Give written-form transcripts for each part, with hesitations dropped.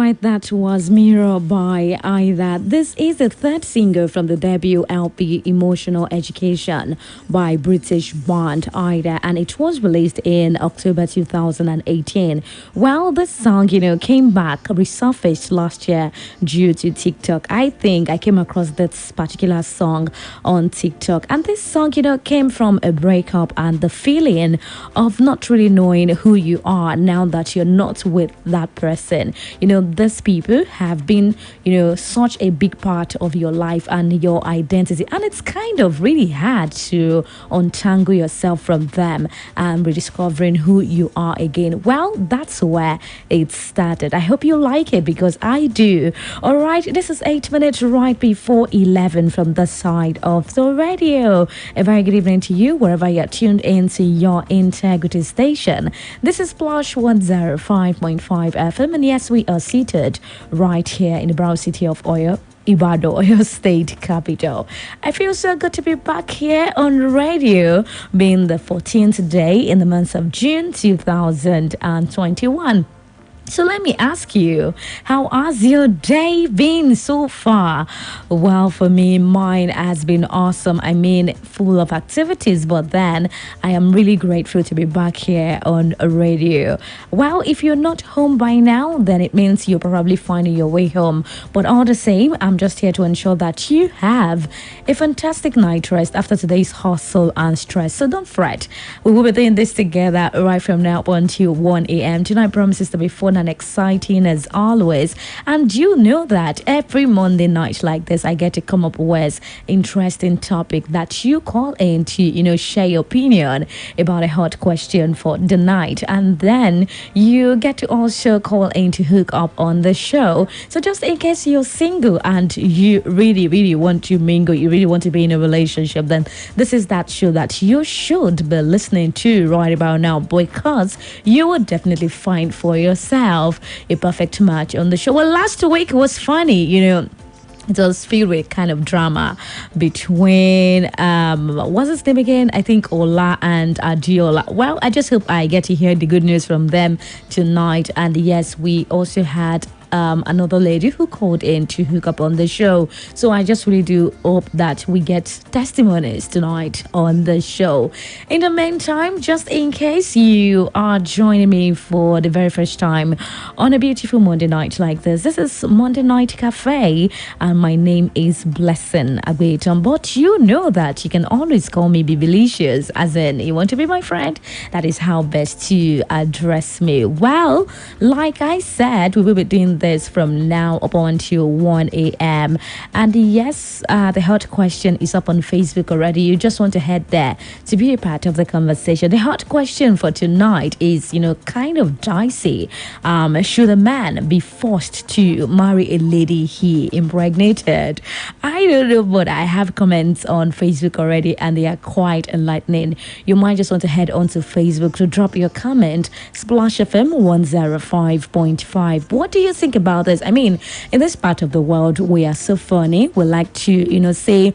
right, that was Mirror by Ida. This is the third single from the debut LP Emotional Education by British band Ida, and it was released in October 2018. Well, this song, came back, resurfaced last year due to TikTok. I think I came across this particular song on TikTok, and this song, came from a breakup and the feeling of not really knowing who you are now that you're not with that person. These people have been, such a big part of your life and your identity. And it's kind of really hard to untangle yourself from them and rediscovering who you are again. Well, that's where it started. I hope you like it because I do. All right, this is 8 minutes right before 11 from the side of the radio. A very good evening to you wherever you're tuned into your integrity station. This is Plush 105.5 FM, and yes, we are seated right here in the brown city of Oyo, Ibadan, Oyo State capital. I feel so good to be back here on radio, being the 14th day in the month of June 2021. So let me ask you, how has your day been so far? Well, for me, mine has been awesome. I mean, full of activities, but then I am really grateful to be back here on radio. Well, if you're not home by now, then it means you're probably finding your way home. But all the same, I'm just here to ensure that you have a fantastic night rest after today's hustle and stress. So don't fret. We will be doing this together right from now until 1 a.m. Tonight promises to be fun and exciting as always, and you know that every Monday night like this I get to come up with interesting topic that you call in to share your opinion about a hot question for the night, and then you get to also call in to hook up on the show. So just in case you're single and you really want to mingle, you really want to be in a relationship, then this is that show that you should be listening to right about now, because you will definitely find for yourself a perfect match on the show. Well, last week was funny, it was filled with kind of drama between what's his name again? I think Ola and Adiola. Well, I just hope I get to hear the good news from them tonight. And yes, we also had another lady who called in to hook up on the show. So I just really do hope that we get testimonies tonight on the show. In the meantime, just in case you are joining me for the very first time on a beautiful Monday night like this is Monday Night Cafe, and my name is Blessing Agbeetan. But you know that you can always call me Bibelicious, as in you want to be my friend. That is how best to address me. Well, like I said, we will be doing this from now up until 1 a.m. And yes, the hot question is up on Facebook already. You just want to head there to be a part of the conversation. The hot question for tonight is, kind of dicey. Should a man be forced to marry a lady he impregnated? I don't know, but I have comments on Facebook already, and they are quite enlightening. You might just want to head onto Facebook to drop your comment. Splash FM 105.5. What do you think about this? I mean, in this part of the world, we are so funny. We like to, say,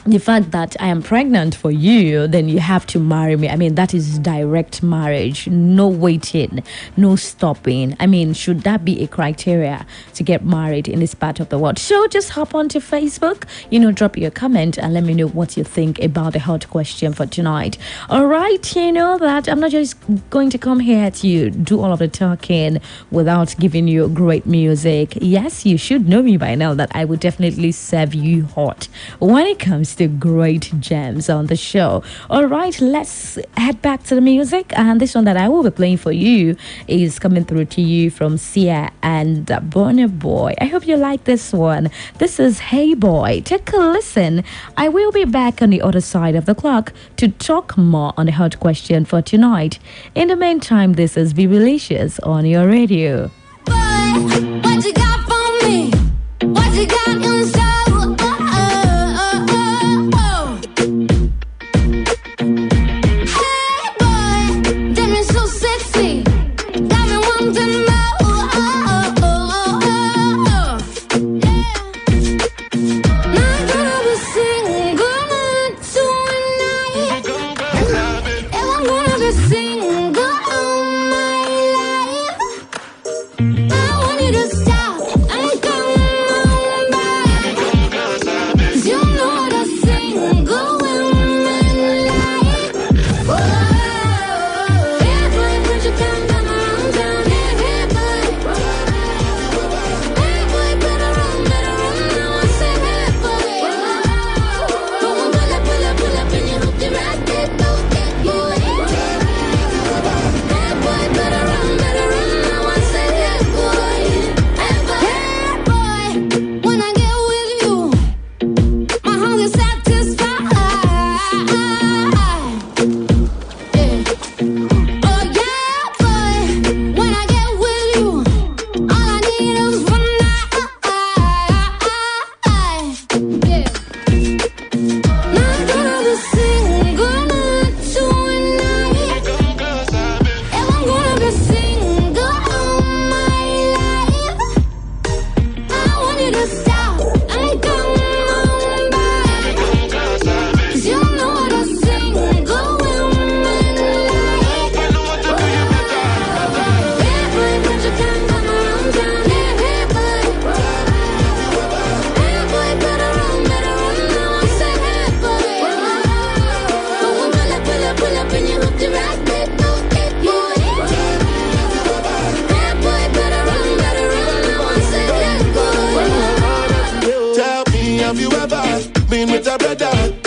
the fact that I am pregnant for you, then you have to marry me. I mean, that is direct marriage. No waiting, no stopping. I mean, should that be a criteria to get married in this part of the world? So just hop onto Facebook, drop your comment and let me know what you think about the hot question for tonight. All right, you know that I'm not just going to come here to do all of the talking without giving you great music. Yes, you should know me by now that I would definitely serve you hot when it comes to great gems on the show. All right, let's head back to the music, and this one that I will be playing for you is coming through to you from Sia and Burna Boy. I hope you like this one. This is Hey Boy. Take a listen. I will be back on the other side of the clock to talk more on the hot question for tonight. In the meantime, this is Bibelicious on your radio. Boy, what you got for me? What you got inside? Single all my life. I want you to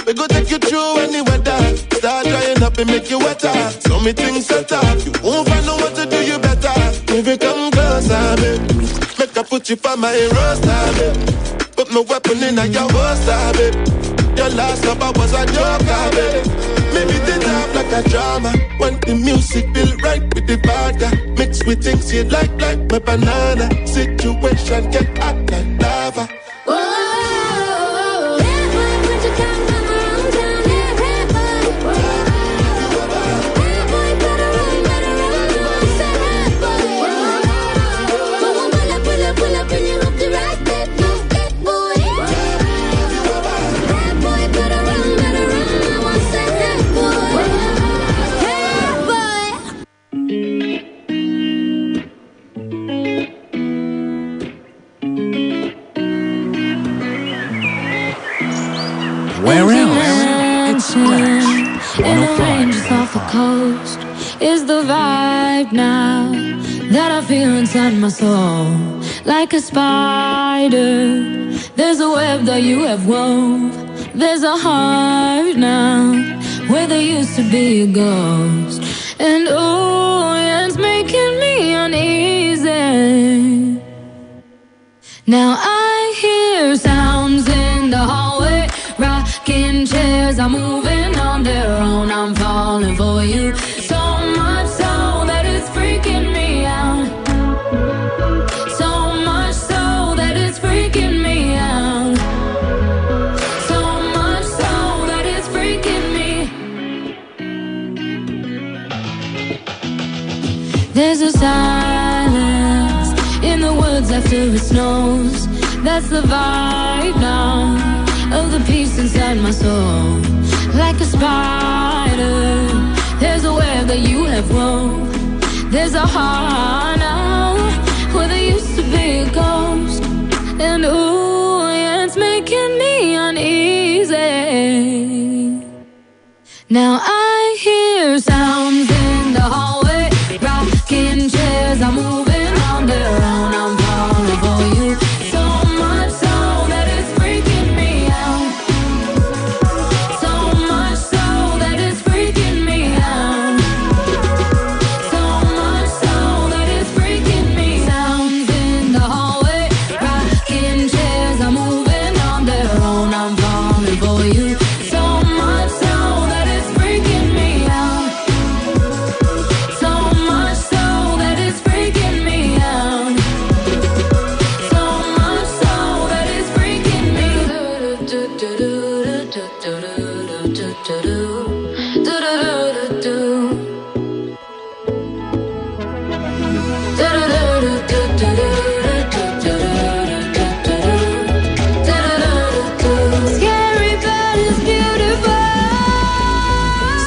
We go take you through any weather. Start drying up and make you wetter. So me things set up. You won't find know what to do, you better. If you come closer, babe, make I put you for my roster, babe. Put my weapon in your holster, babe. Your last number was a joker, babe. Maybe they laugh like a drama. When the music feel right with the vodka. Mix with things you like my banana. Situation get hot like lava. Whoa, bad boy, put your gun from around town. Yeah, bad boy. Bad boy, better run, no, I said bad boy. Pull up, and you hope the right bit, no it, boy. Bad boy, better run, no, I said bad boy. Bad boy. Where else? It's Splash In the ranges off the 105.5. coast is the vibe now that I feel inside my soul. Like a spider, there's a web that you have wove. There's a heart now where there used to be a ghost. And oh, yeah, it's making me uneasy. Now I hear sounds in the hallway, rocking chairs are moving on their own. I'm falling for you, so much so that it's freaking me out. So much so that it's freaking me out. So much so that it's freaking me. There's a silence in the woods after it snows. That's the vibe now of the peace inside my soul. Like a spider, there's a web that you have wove. There's a heart now where there used to be a ghost. And ooh, yeah, it's making me uneasy. Now I hear sounds in the hallway, rocking chairs are moving on their own. I'm falling for you, so much so that it's freaking me out. So much so that it's freaking me out. So much so that it's freaking me. Sounds in the hallway, rocking chairs are moving on their own. I'm falling for you, so much so that it's freaking me out. So much so that it's freaking me out. So much so that it's freaking me. Scary but it's beautiful.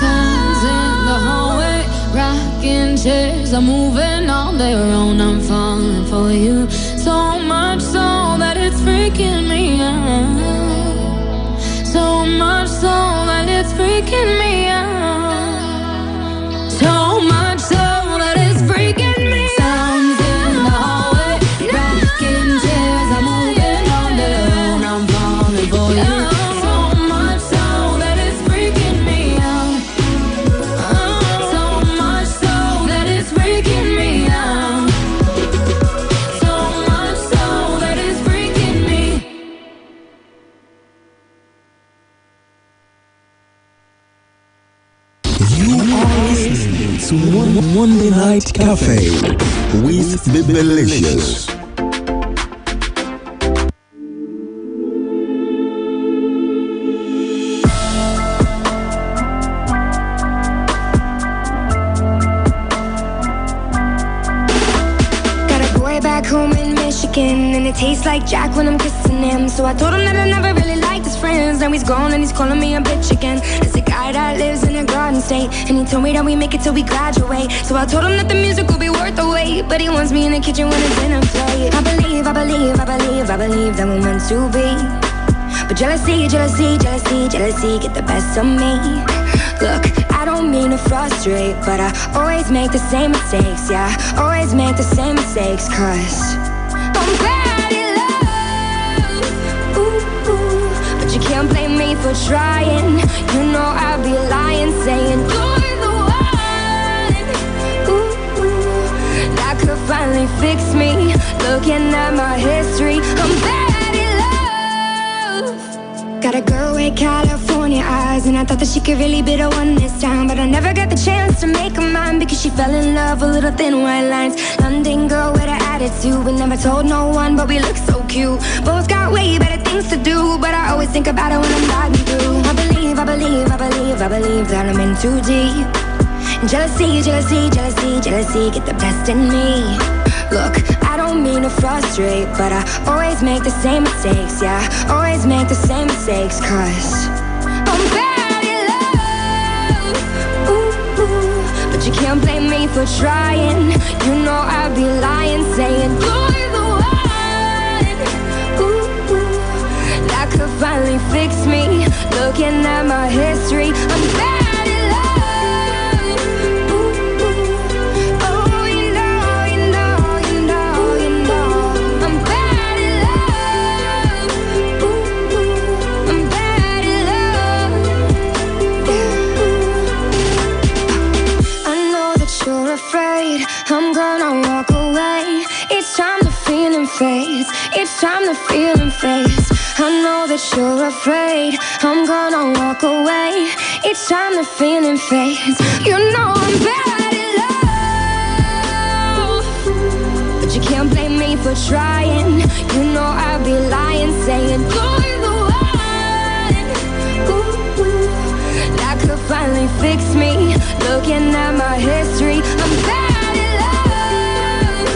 Sounds in the hallway, rocking chairs are moving on their own. I'm falling for you, so much so that it's freaking me out. So much so that it's freaking me out. So much so that it's freaking me out. Sounds in the hallway, rocking chairs are moving on their own. I'm falling for you, so much so that it's freaking me out. So much so that it's freaking me out. So much so that it's freaking me. You are listening to Monday Night Cafe with the Delicious. Got a boy back home in Michigan, and it tastes like Jack when I'm kissing him. So I told him that I never really liked his friends. Now he's gone and he's calling me a bitch again. It's a guy that lives in a garden state, and he told me that we make it till we graduate. So I told him that the music will be worth the wait, but he wants me in the kitchen when it's dinner plate. I believe that we're meant to be. But jealousy get the best of me. Look, I don't mean to frustrate, but I always make the same mistakes. Yeah, always make the same mistakes, 'cause I'm bad at love. Ooh, ooh. But you can't can't blame me for trying. You know I'd be lying, saying you're the one. Ooh, that could finally fix me. Looking at my history, I'm bad in love. Got a girl with California eyes, and I thought that she could really be the one this time. But I never got the chance to make her mine, because she fell in love with little thin white lines. London girl with an attitude, we never told no one, but we look so cute. Both got way better things to do, but I always think about it when I'm riding through. I believe that I'm in too deep. Jealousy, jealousy, jealousy, jealousy, get the best in me. Look, I don't mean to frustrate, but I always make the same mistakes, yeah. Always make the same mistakes, cause I'm bad in love. Ooh, ooh. But you can't blame me for trying. You know I'd be lying, saying you're the one. Ooh, ooh. That could finally fix me. Looking at my history, I'm bad in love. Ooh, ooh. Oh, you know, you know, you know, you know, I'm bad in love. Ooh, ooh. I'm bad in love. Yeah. I know that you're afraid I'm gonna walk away. It's time the feeling fades. It's time the feeling fades. I know that you're afraid I'm gonna walk away. It's time the feeling fades. You know I'm bad in love, but you can't blame me for trying. You know I'd be lying, saying you're the one. Ooh, ooh. That could finally fix me. Looking at my history, I'm bad in love.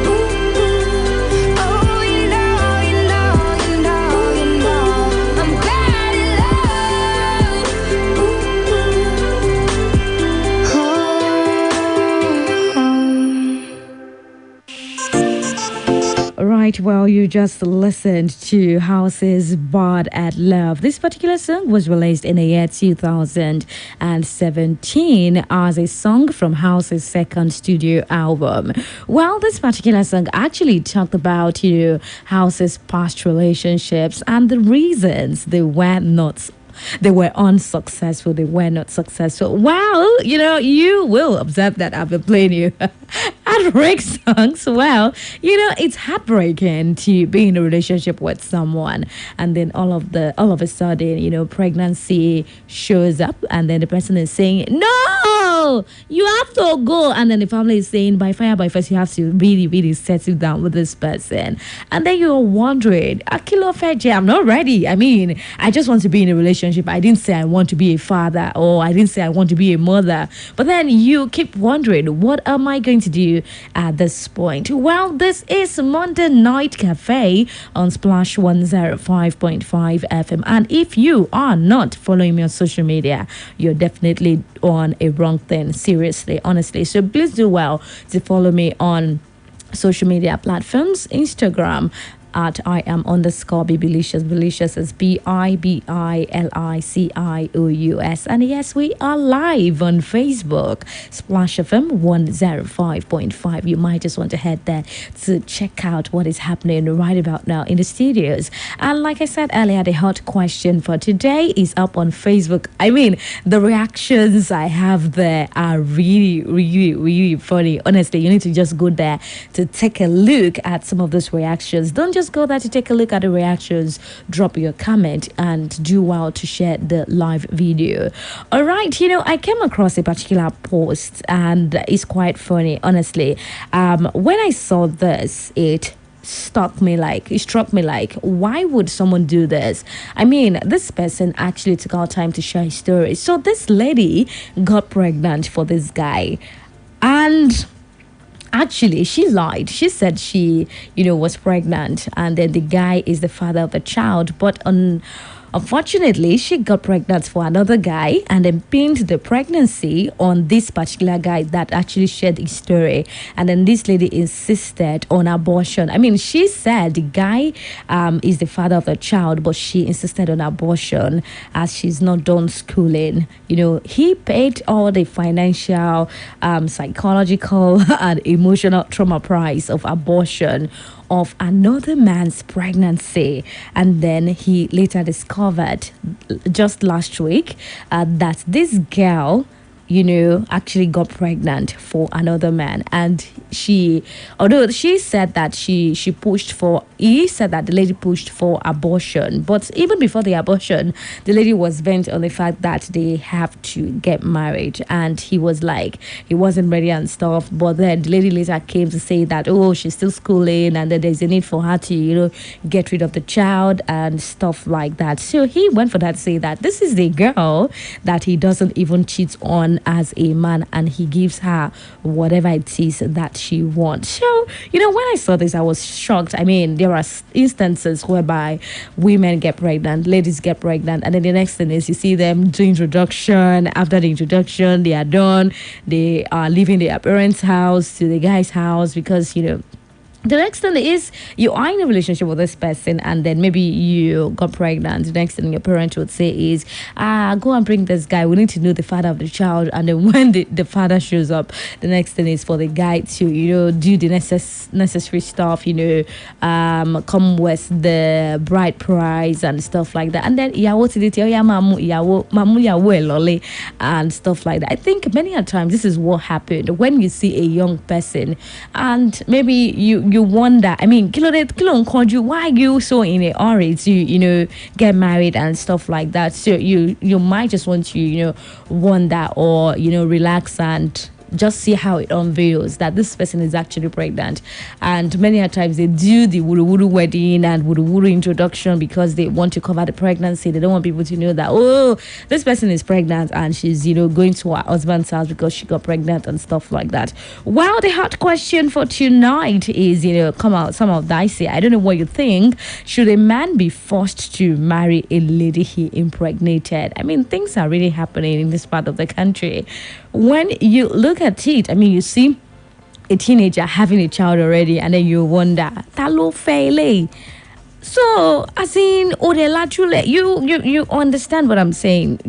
Ooh, ooh. Oh, you know, you know, you know, you know, I'm bad in love. Ooh, ooh. Right, well, you just listened to House's Bad at Love. This particular song was released in the year 2017 as a song from House's second studio album. Well, this particular song actually talked about, House's past relationships and the reasons they were unsuccessful, they were not successful. Well, you will observe that I've been playing you heartbreak songs. Well, it's heartbreaking to be in a relationship with someone, and then all of a sudden, pregnancy shows up, and then the person is saying, no, you have to go, and then the family is saying, by fire by force, you have to really, really settle down with this person, and then you're wondering, Akilo Feje, I'm not ready. I mean, I just want to be in a relationship. I didn't say I want to be a father, or I didn't say I want to be a mother. But then you keep wondering, what am I going to do at this point? Well, this is Monday Night Cafe on Splash 105.5 FM. And if you are not following me on social media, you're definitely on a wrong thing. Seriously, honestly. So please do well to follow me on social media platforms. Instagram at I am _ Bibelicious. Belicious is BIBILICIOUS. And yes, we are live on Facebook, Splash FM 105.5. You might just want to head there to check out what is happening right about now in the studios. And like I said earlier, the hot question for today is up on Facebook. I mean, the reactions I have there are really, really, really funny. Honestly, you need to just go there to take a look at some of those reactions. Don't just go there to take a look at the reactions. Drop your comment and do well to share the live video. All right, I came across a particular post and it's quite funny, honestly. When I saw this, it struck me like, why would someone do this? I mean, this person actually took out time to share his story. So this lady got pregnant for this guy, and actually, she lied. She said she, was pregnant, and then the guy is the father of the child. But unfortunately, she got pregnant for another guy and then pinned the pregnancy on this particular guy that actually shared his story. And then this lady insisted on abortion. I mean, she said the guy is the father of the child, but she insisted on abortion as she's not done schooling. He paid all the financial, psychological, and emotional trauma price of abortion of another man's pregnancy. And then he later discovered just last week that this girl, actually got pregnant for another man. And although she said that he said that the lady pushed for abortion. But even before the abortion, the lady was bent on the fact that they have to get married. And he was like, he wasn't ready and stuff. But then the lady later came to say that, oh, she's still schooling and that there's a need for her to, get rid of the child and stuff like that. So he went for that to say that this is the girl that he doesn't even cheat on as a man, and he gives her whatever it is that she wants. So, when I saw this, I was shocked. I mean, there are instances whereby women get pregnant, ladies get pregnant, and then the next thing is you see them do introduction. After the introduction, they are done. They are leaving their parents' house to the guy's house because, the next thing is you are in a relationship with this person and then maybe you got pregnant. The next thing your parent would say is, go and bring this guy. We need to know the father of the child. And then when the father shows up, the next thing is for the guy to, do the necessary stuff, come with the bride price and stuff like that. And then, and stuff like that. I think many a times this is what happened when you see a young person and maybe you wonder, I mean, why are you so in a hurry to, get married and stuff like that? So you might just want to, wonder or, relax and just see how it unveils that this person is actually pregnant. And many a times they do the wuru wedding and wuru introduction because they want to cover the pregnancy. They don't want people to know that, oh, this person is pregnant and she's, going to her husband's house because she got pregnant and stuff like that. Well, the hot question for tonight is, come out some of dicey. I don't know what you think. Should a man be forced to marry a lady he impregnated? I mean, things are really happening in this part of the country. When you look at it, I mean, you see a teenager having a child already, and then you wonder, talo faile. So, as in, you understand what I'm saying,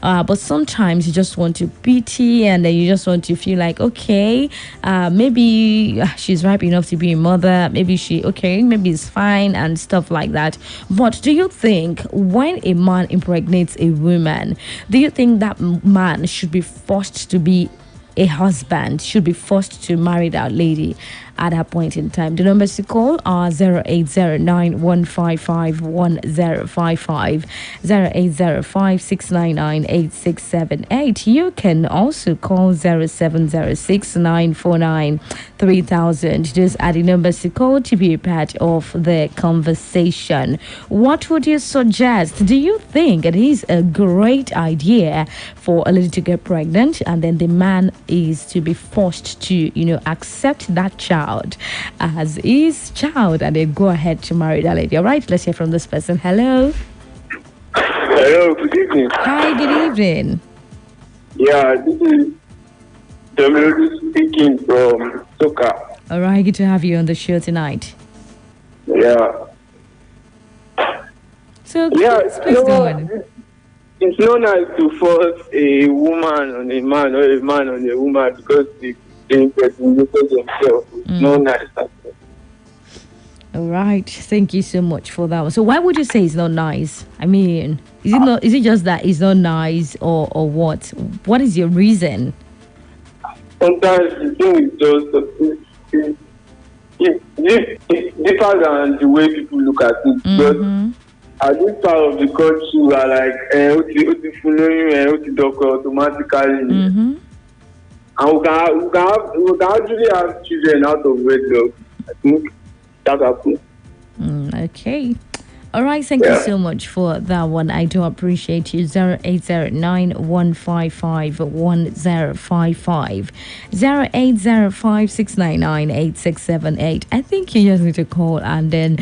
but sometimes you just want to pity and then you just want to feel like, okay, maybe she's ripe enough to be a mother, maybe maybe it's fine and stuff like that. But do you think when a man impregnates a woman, do you think that man should be forced to be a husband, should be forced to marry that lady at that point in time? The numbers to call are 08091551055, 08056998678. You can also call 0706949300. Just add the numbers to call to be a part of the conversation. What would you suggest? Do you think it is a great idea for a lady to get pregnant and then the man is to be forced to, accept that child as his child and then go ahead to marry that lady? All right, let's hear from this person. Hello. Hello, good evening. Hi, good evening. Yeah, this is Dominic speaking from Soka. All right, good to have you on the show tonight. Yeah. So, please go on. It's not nice to force a woman on a man or a man on a woman because they impregnate themselves. It's not nice. All right, thank you so much for that one. So why would you say it's not nice? I mean, is it just that it's not nice or what? What is your reason? Sometimes the thing is just it differs than the way people look at it. But at this part of the country, we are like, automatically. And we can actually have children out of wedlock. I think that happens. Okay. All right, thank you so much for that one. I do appreciate you. 08091551055, 08056998678. I think you just need to call and then,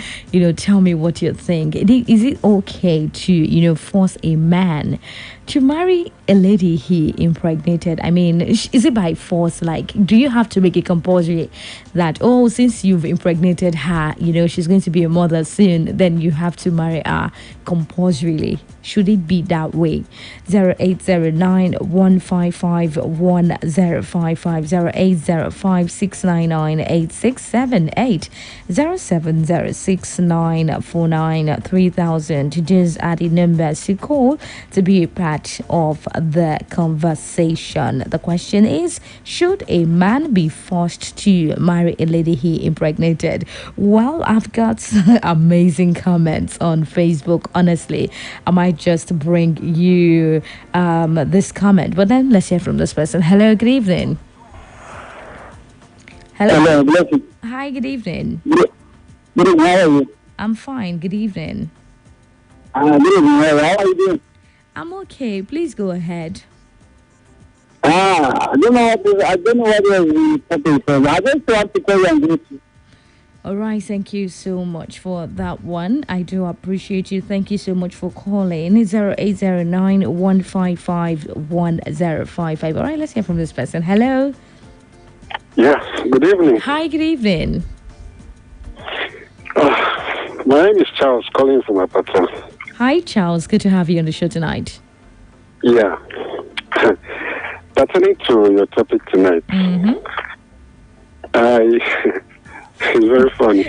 tell me what you think. Is it okay to, force a man To marry a lady he impregnated, I mean, is it by force? Like, do you have to make it compulsory that, oh, since you've impregnated her, she's going to be a mother soon, then you have to marry her compulsorily? Should it be that way? 0809 155 1055 0805 699 8678 0706 949 3000. Just add the numbers to call to be a part of the conversation. The question is, should a man be forced to marry a lady he impregnated? Well, I've got amazing comments on Facebook. Honestly, I might just bring you this comment, but then let's hear from this person. Hello, good evening. Hello. Blessing. Hi, good evening. Good evening, how are you? I'm fine. Good evening. Good evening, how are you doing? I'm okay. Please go ahead. I don't know what was the topic from. I just want to call you and greet you. All right, thank you so much for that one. I do appreciate you. Thank you so much for calling. 0809 155 1055. All right, let's hear from this person. Hello. Yes, good evening. Hi, good evening. My name is Charles, calling from Ibadan. Hi, Charles. Good to have you on the show tonight. Yeah. Pertaining to your topic tonight, it's very funny.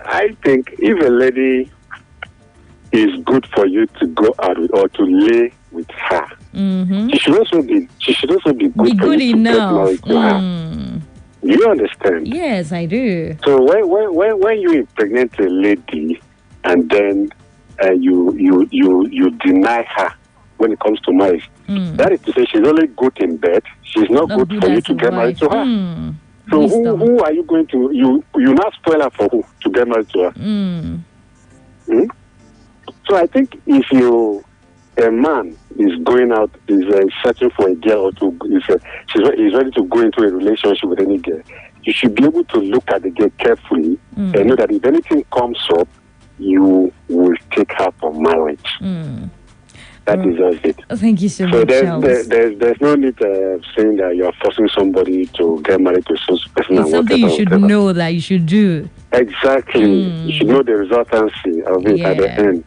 I think if a lady is good for you to go out with or to lay with her, she should also be good for good you enough. to get married to her. Do you understand? Yes, I do. So when you impregnate a lady and then you deny her when it comes to marriage, that is to say she's only good in bed. She's not good for you to get married to her. So who are you going to you not spoil her for who to get married to her? So I think if a man is going out, is searching for a girl or he's ready to go into a relationship with any girl, you should be able to look at the girl carefully and know that if anything comes up, you will take her for marriage. That deserves it. Thank you so much, So Charles. there's no need saying that you're forcing somebody to get married to a person. It's something you should know that you should do. Exactly. You should know the resultancy of it at the end.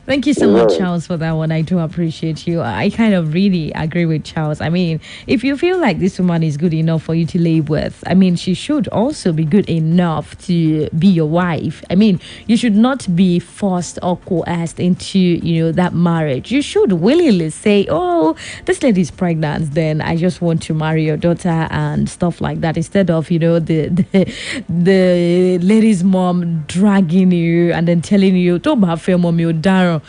Thank you so much, Charles, for that one. I do appreciate you. I kind of really agree with Charles. I mean, if you feel like this woman is good enough for you to live with, I mean, she should also be good enough to be your wife. I mean, you should not be forced or coerced into, that marriage. You should willingly say, oh, this lady is pregnant, then I just want to marry your daughter and stuff like that, instead of, the lady's mom dragging you and then telling you, don't have fair mom, you darn. And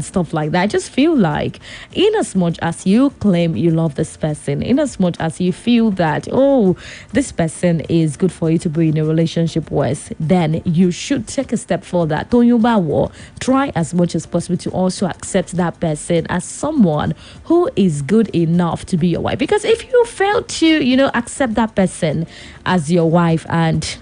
stuff like that. I just feel like, in as much as you claim you love this person, in as much as you feel that, oh, this person is good for you to be in a relationship with, then you should take a step further. Try as much as possible to also accept that person as someone who is good enough to be your wife. Because if you fail to, accept that person as your wife and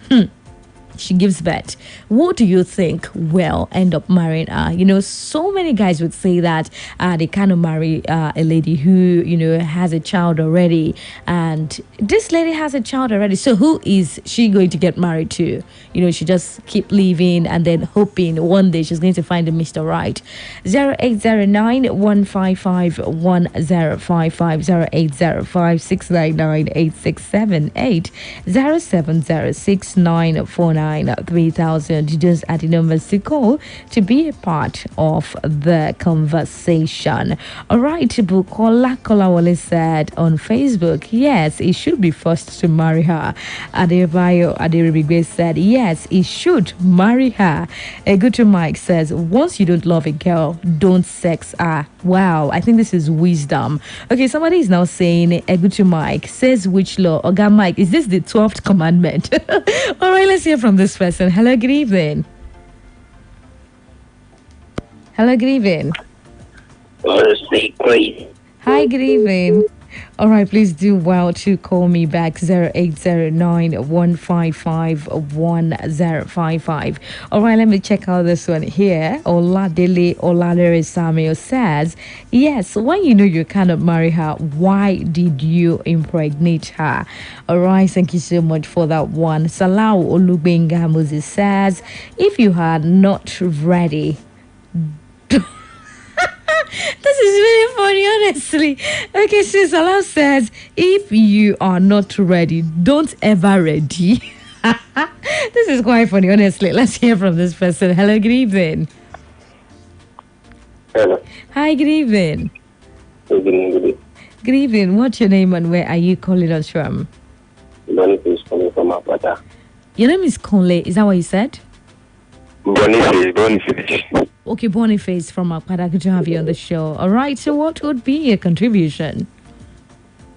she gives birth, who do you think will end up marrying her? So many guys would say that they cannot marry a lady who, has a child already, and this lady has a child already. So who is she going to get married to? She just keep living and then hoping one day she's going to find a Mr. Right. 0809 155 1055 0805 699 8678 0706 949 3000. You just add the numbers to call to be a part of the conversation. All right, Bukola Kolawole said on Facebook, yes, he should be forced to marry her. Adebayo Aderibigbe said, yes, he should marry her. Egutu Mike says, once you don't love a girl, don't sex her. Wow, I think this is wisdom. Okay, somebody is now saying, Egutu Mike says which law? Oga Mike, is this the 12th commandment? All right, let's hear from this person. Hello, good evening. Hello, good evening. Hi, good evening. All right, please do well to call me back 0809-155-1055. All right, let me check out this one here. Oladele Olalere Samuel says, yes, when you know you cannot marry her, why did you impregnate her? All right, thank you so much for that one. Salau Olubenga Moses says, if you are not ready, this is really funny, honestly. Okay, so Salah says, if you are not ready, don't ever ready. This is quite funny, honestly. Let's hear from this person. Hello, good evening. Hello. Hi, good evening. Good evening. Good evening. What's your name and where are you calling us from? Boniface coming from Ibadan. Your name is Conley. Is that what you said? Boniface. Okay, Boniface from Akpada. Good to have you on the show. All right, so what would be your contribution?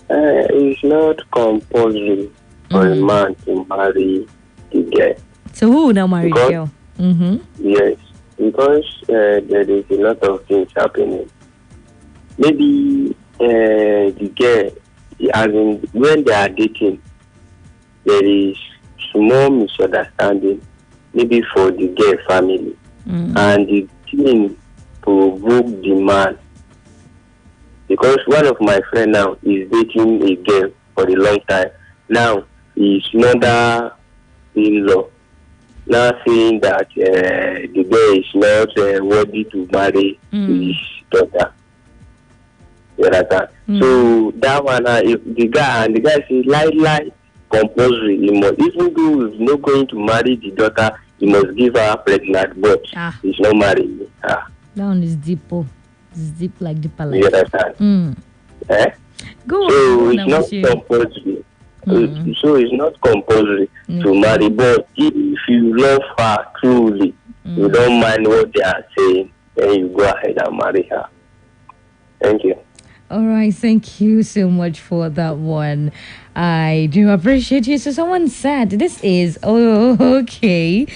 It's not compulsory for a man to marry the girl. So who will now marry the girl? Yes, because there is a lot of things happening. Maybe the girl, as in when they are dating, there is small misunderstanding, maybe for the girl family, and the thing provoke the man. Because one of my friends now is dating a girl for a long time. Now his mother-in-law now saying that the girl is not worthy to marry his daughter. You understand? So that one, if the guy says lie compulsory, he must, even though he's not going to marry the daughter, he must give her pregnant, but he's not marrying her. That one is deep. Oh. It's deep like deeper life. You understand? Go so on, it's not compulsory. So it's not compulsory to marry, but if you love her truly, you don't mind what they are saying, then you go ahead and marry her. Thank you. All right, thank you so much for that one. I do appreciate you. So someone said this is okay.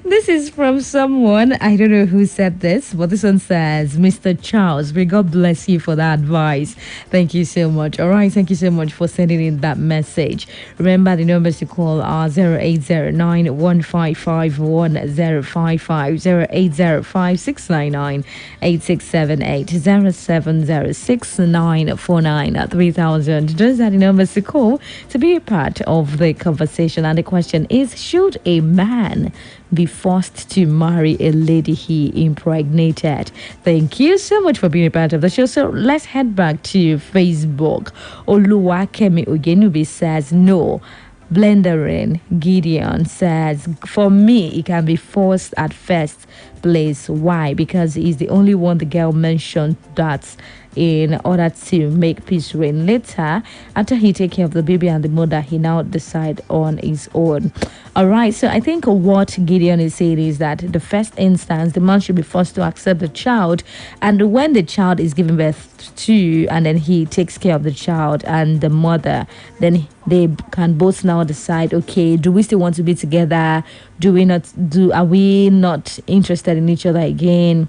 This is from someone, I don't know who said this, but this one says, Mr. Charles, may God bless you for that advice. Thank you so much. All right, thank you so much for sending in that message. Remember, the numbers to call are 0809-155-1055, 0805-699-8678, 0706-949-3000. Those are the numbers to call to be a part of the conversation. And the question is, should a man be forced to marry a lady he impregnated? Thank you so much for being a part of the show. So let's head back to Facebook. Oluwakemi Ogenubi says no. Blendering Gideon says, for me, it can be forced at first place. Why? Because he's the only one the girl mentioned that in order to make peace reign. Later, after he take care of the baby and the mother, he now decide on his own. All right, so I think what Gideon is saying is that the first instance, the man should be forced to accept the child, and when the child is given birth to, and then he takes care of the child and the mother, then they can both now decide, okay, do we still want to be together? Are we not interested in each other again?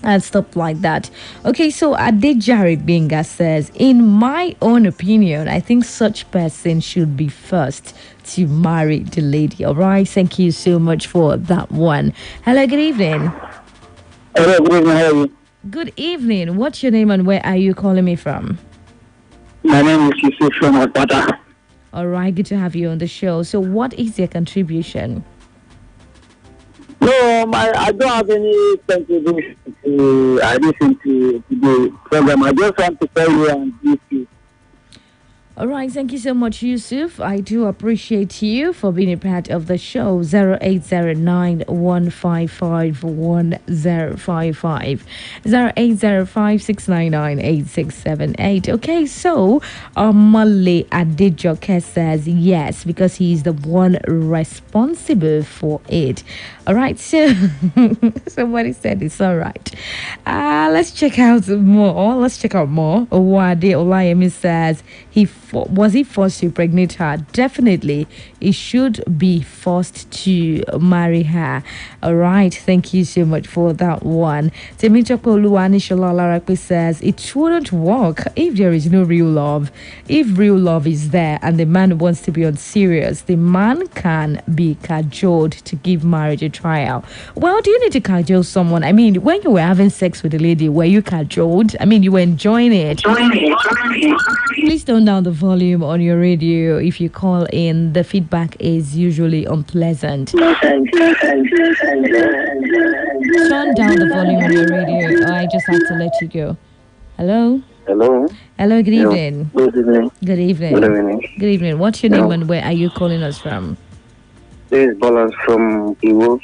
And stuff like that. Okay, so Adejari Binga says, in my own opinion, I think such person should be first to marry the lady. All right, thank you so much for that one. Hello, good evening. Hello, good evening. How are you? Good evening. What's your name and where are you calling me from? My name is Yusuf from Akpada. All right, good to have you on the show. So what is your contribution? No, I don't have any contribution to listen to the program. I just want to tell you and greet you. All right, thank you so much, Yusuf. I do appreciate you for being a part of the show. 0809-155-1055, 0805-699-8678. Okay, so Male Adejoke says yes, because he's the one responsible for it. All right, so somebody said it's all right. Let's check out more. Owade Olayemi says he was he forced to impregnate her? Definitely, he should be forced to marry her. All right, thank you so much for that one. Temichoko Luwani Shalarakwe says it wouldn't work if there is no real love. If real love is there and the man wants to be on serious, the man can be cajoled to give marriage a trial. Well, do you need to cajole someone? I mean, when you were having sex with a lady, were you cajoled? I mean, you were enjoying it. Please tone down the volume on your radio. If you call in, the feedback is usually unpleasant. Turn down the volume on your radio. I just have to let you go. Hello? Hello? Hello, good evening. Good evening. Good evening. Good evening. Good evening. What's your name and where are you calling us from? This is Balance from Iwo.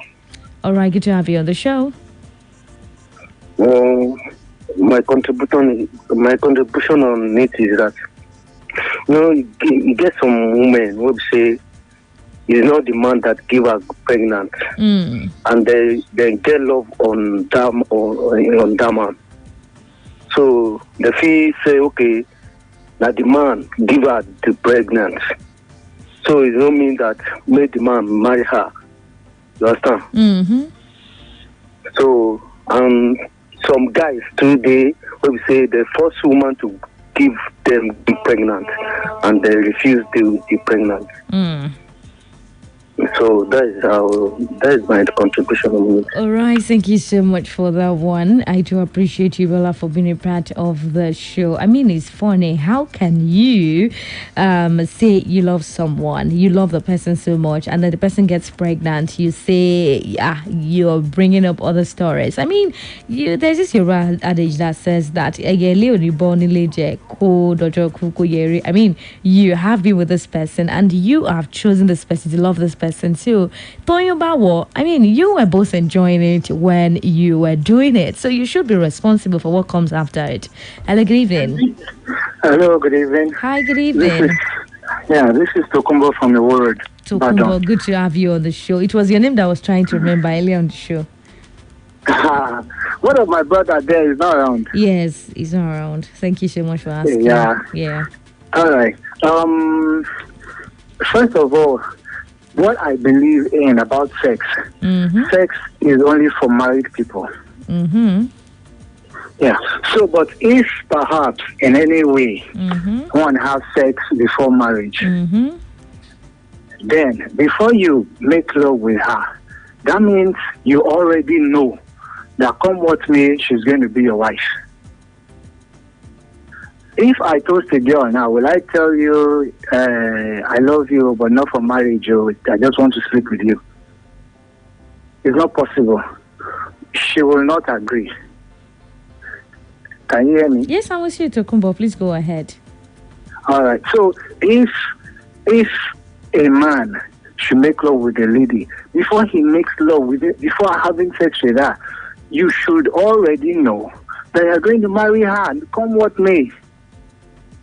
All right, good to have you on the show. My contribution on it is that you get some women who say it's not the man that give her pregnant, and they get love on them or on that man. So the fee say okay, that the man give her the pregnant. So it don't mean that make the man marry her. You understand? Mm-hmm. So some guys today will say the first woman to give them the pregnant and they refuse to be pregnant. So that is my contribution on it. All right, thank you so much for that one. I do appreciate you, Bella, for being a part of the show. I mean, it's funny. How can you say you love someone, you love the person so much, and then the person gets pregnant? You say, you're bringing up other stories. I mean, there's this Yoruba adage that says that I mean, you have been with this person and you have chosen this person to love this person. So, I mean, you were both enjoying it when you were doing it. So you should be responsible for what comes after it. Hello, good evening. Hello, good evening. Hi, good evening. This is Tokumbo from the World. Tokumbo, good to have you on the show. It was your name that I was trying to remember earlier on the show. One of my brother there is not around. Yes, he's not around. Thank you so much for asking. Yeah. All right. First of all, what I believe in about sex, sex is only for married people. Yeah. So, but if perhaps in any way one has sex before marriage, then before you make love with her, that means you already know that come what may, she's going to be your wife. If I toast a girl now, will I tell you, I love you, but not for marriage, or I just want to sleep with you? It's not possible. She will not agree. Can you hear me? Yes, I'm with you, Tokumbo. Please go ahead. All right. So if a man should make love with a lady, before he makes love with it, before having sex with her, you should already know that you're going to marry her, come what may.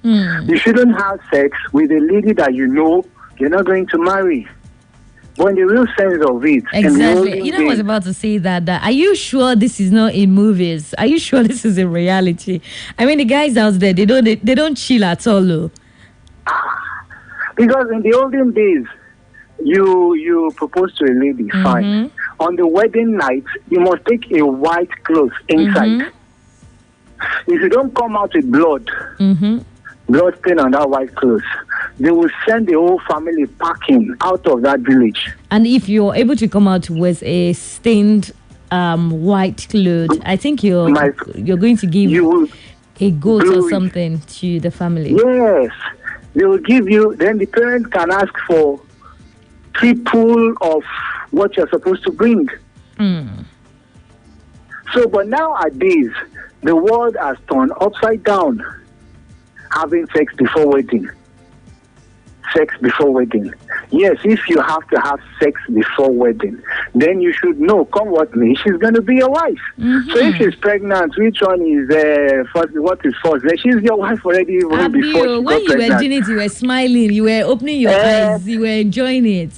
You shouldn't have sex with a lady that you know you're not going to marry. But in the real sense of it, exactly. You know, I was about to say that. Are you sure this is not in movies? Are you sure this is in reality? I mean, the guys out there, they don't chill at all, though. Because in the olden days, you propose to a lady, fine. On the wedding night, you must take a white cloth inside. If you don't come out with blood stain on that white clothes, they will send the whole family packing out of that village. And if you're able to come out with a stained white cloth, I think you're going to give a goat or something to the family. Yes, they will give you. Then the parent can ask for triple of what you're supposed to bring. So, but nowadays, the world has turned upside down. Having sex before wedding. Sex before wedding. Yes, if you have to have sex before wedding, then you should know, come what may, she's going to be your wife. So if she's pregnant, which one is first? What is first? She's your wife already even before she when got pregnant. You were doing it, you were smiling, you were opening your eyes, you were enjoying it.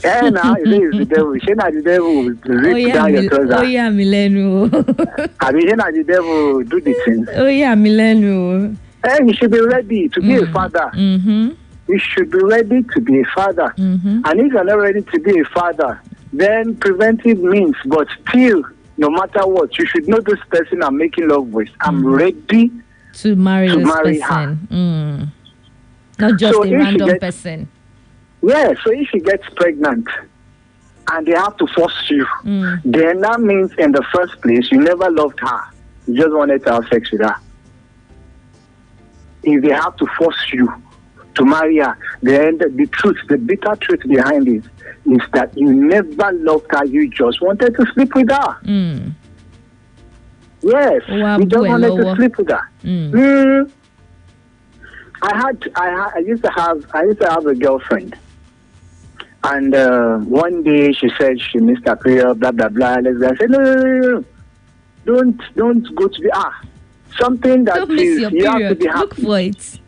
Yeah, now it is the devil. She not the devil rip down your trousers. Oh yeah, Millennium. I mean, she not the devil do the thing. Oh yeah, Millennium. And he should be ready to be a father. He should be ready to be a father. And if you're not ready to be a father, then preventive means, but still, no matter what, you should know this person I'm making love with. I'm ready to marry this her. person. Not just a random person. Yeah, so if she gets pregnant and they have to force you, then that means in the first place, you never loved her. You just wanted to have sex with her. If they have to force you to marry her, then the truth, the bitter truth behind it is that you never loved her, you just wanted to sleep with her. Yes, you just wanted to sleep with her. I used to have a girlfriend, and one day she said she missed her period, blah blah blah. I said no, don't go to the something that don't miss your you period. have to be happy. Look for it.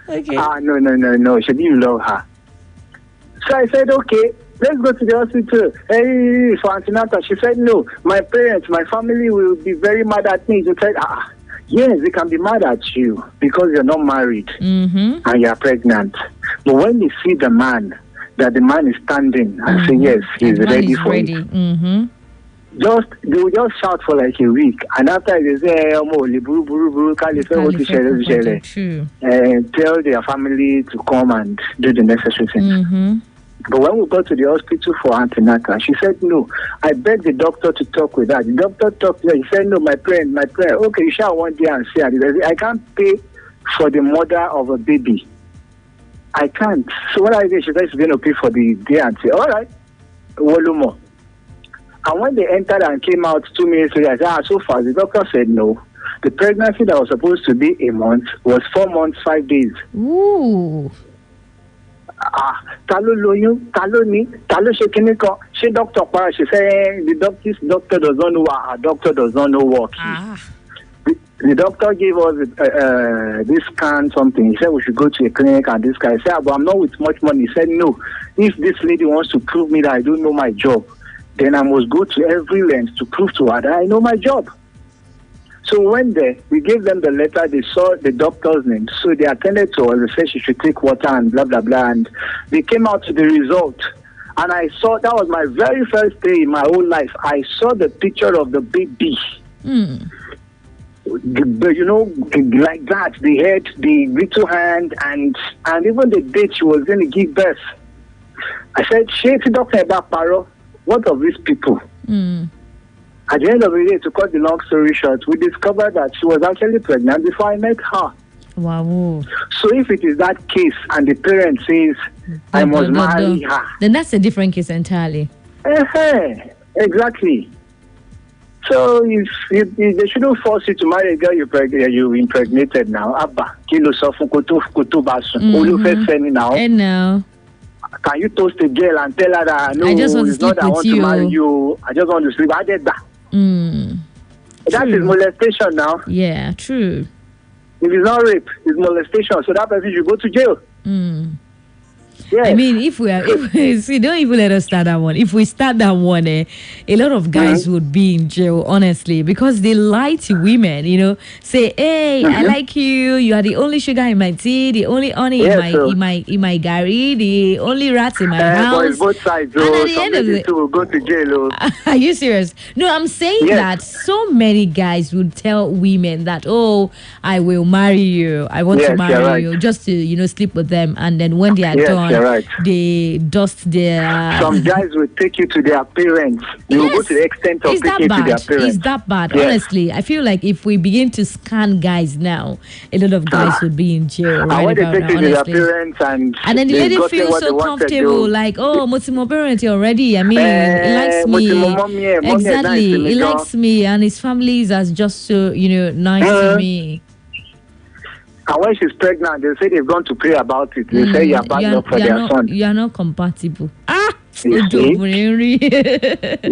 Okay. No. She didn't love her. So I said, okay, let's go to the hospital. Hey, for antenatal. She said, no, my parents, my family will be very mad at me. She said, yes, they can be mad at you because you're not married and you're pregnant. But when they see the man, that the man is standing and say, yes, he's ready for it. They will just shout for like a week, and after they say, tell their family to come and do the necessary things. But when we got to the hospital for antenatal, she said, no, I begged the doctor to talk with her. The doctor talked to her. He said, no, my friend. Okay, you shall one day and see her. I can't pay for the mother of a baby. I can't. So what I did, she said she's going to pay for the day and say, all right, Wolumo. And when they entered and came out 2 minutes later, I said, so far, the doctor said no. The pregnancy that was supposed to be a month was 4 months, 5 days. Ooh. Talo loyun, talo ni, talo shekiniko. She doctor para. She said this doctor does not know what her doctor does not know what. The doctor gave us this scan something. He said we should go to a clinic, and this guy said, but I'm not with much money. He said no. If this lady wants to prove me that I don't know my job, then I must go to every length to prove to her that I know my job. So when we gave them the letter, they saw the doctor's name. So they attended to her. They said she should take water and blah, blah, blah. And they came out to the result. And I saw, that was my very first day in my whole life. I saw the picture of the baby. You know, like that. The head, the little hand, and even the date she was going to give birth. I said, Shady Doctor about Paro, what of these people? At the end of the day, to cut the long story short, we discovered that she was actually pregnant before I met her. Wow. So if it is that case and the parent says, I must marry her, then that's a different case entirely. Exactly. So if they shouldn't force you to marry a girl you impregnated now. Abba, kilo sofunkoto basun. Now. And now. Can you toast a girl and tell her that no, I just want to sleep with I want to marry you. I just want to sleep. I did that. That is molestation now. Yeah, true. If it's not rape, it's molestation. So that person should go to jail. Yes. I mean, if see, don't even let us start that one. If we start that one, a lot of guys would be in jail, honestly, because they lie to women. You know, say, "Hey, I like you. You are the only sugar in my tea, the only honey in my gari, the only rat in my house." But it's both sides. And at the end of the will go to jail. Are you serious? No, I'm saying that so many guys would tell women that, "Oh, I will marry you. I want to marry you," just to sleep with them, and then when they are done. Right. They dust their. Some guys will take you to their parents. They will go to the extent of taking you to their parents. Is that bad? Yes. Honestly, I feel like if we begin to scan guys now, a lot of guys would be in jail. Right, when they take you to their parents and then the lady feels so comfortable, like, oh, my parent already. I mean, he likes me. Exactly, he likes me, and his family is just so nice to me. And when she's pregnant, they say they've gone to pray about it. They say you're bad enough for their son. You are not compatible. You see?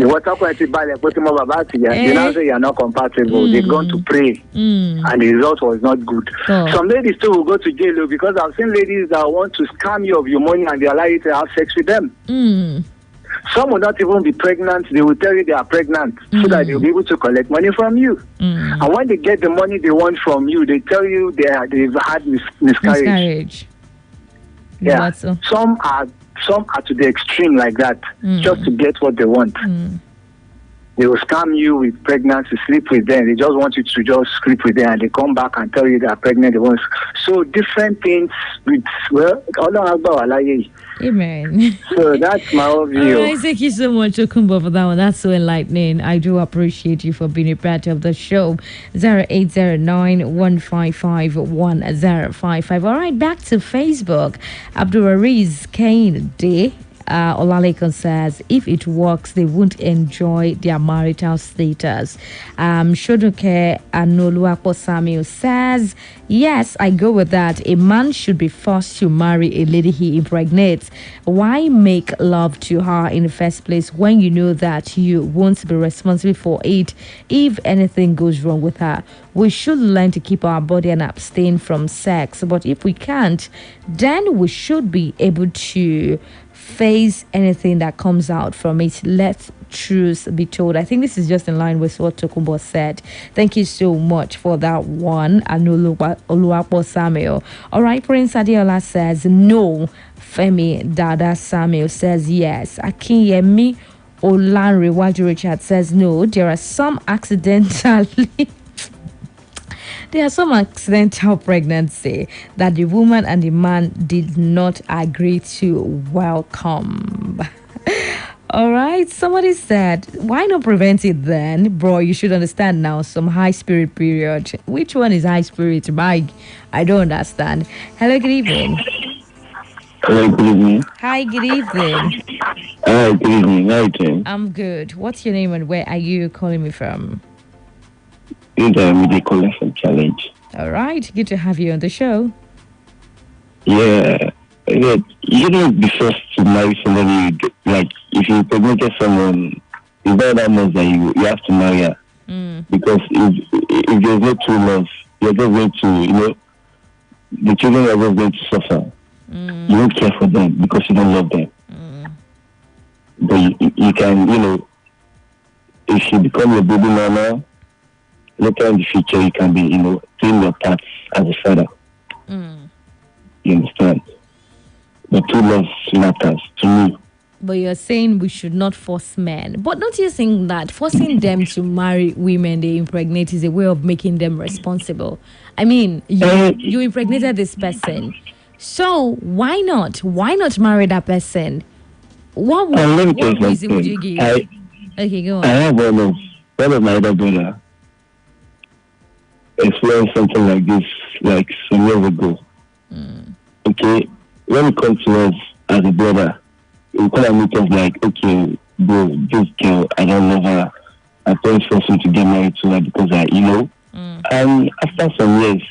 What about you now say you're not compatible. They've gone to pray, and the result was not good. Some ladies too will go to jail because I've seen ladies that want to scam you of your money and they allow you to have sex with them. Some will not even be pregnant. They will tell you they are pregnant so that they'll be able to collect money from you. And when they get the money they want from you, they tell you they've had miscarriage. Yeah. Some are to the extreme like that, just to get what they want. They will scam you with pregnancy, sleep with them. They just want you to just sleep with them, and they come back and tell you they are pregnant. So different things with, Amen. So that's my own view. All right, thank you so much, Okumbo, for that one. That's so enlightening. I do appreciate you for being a part of the show. 0809-155-1055. All right, back to Facebook. Abdulariz Kane Day. Olalekan says, if it works, they won't enjoy their marital status. Shoduke Anoluapo Samuel says, yes, I go with that. A man should be forced to marry a lady he impregnates. Why make love to her in the first place when you know that you won't be responsible for it if anything goes wrong with her? We should learn to keep our body and abstain from sex. But if we can't, then we should be able to face anything that comes out from it. Let truth be told. I think this is just in line with what Tokumbo said. Thank you so much for that one, Oluwapo Samuel. All right, Prince Adiola says no. Femi Dada Samuel says yes. Akinyemi Olanre Waju Richard says no. There are some accidental pregnancy that the woman and the man did not agree to welcome. All right, somebody said, why not prevent it then? Bro, you should understand now, some high spirit period. Which one is high spirit, Mike? I don't understand. Hello, good evening. Hello, good evening. Hi, good evening. Hi, good evening. How are you doing? I'm good. What's your name and where are you calling me from? In the media collection challenge. All right, good to have you on the show. Yeah. You don't be forced to marry somebody. Like, if you impregnated someone, it's not that much that you have to marry her. Because if there's no true love, you're just going to, the children are just going to suffer. You don't care for them because you don't love them. But you can, if you become a baby mama, later in the future, you can be, doing your part as a father. You understand? The true love matters to me. But you're saying we should not force men. But don't you think that forcing them to marry women they impregnate is a way of making them responsible? I mean, you impregnated this person. So why not? Why not marry that person? What reason would you give? Okay, go on. I have one of my other brother experienced something like this, like some years ago. Okay, when it comes to us as a brother, we kind of meet us like, okay, bro, this girl, I don't love her. My parents forced me to get married to her because and after some years,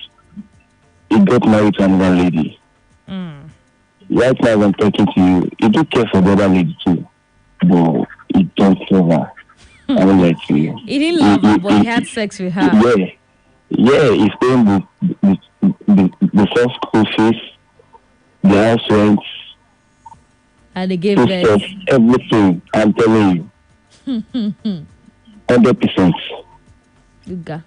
he got married to another lady. Right now, I'm talking to you, he do care for the other lady too, but he don't love her. I don't like you. He didn't love her, but he had sex with her. Yeah, he's paying the first school fees, the house rent, and they gave birth. Everything, I'm telling you. 100%. Good guy.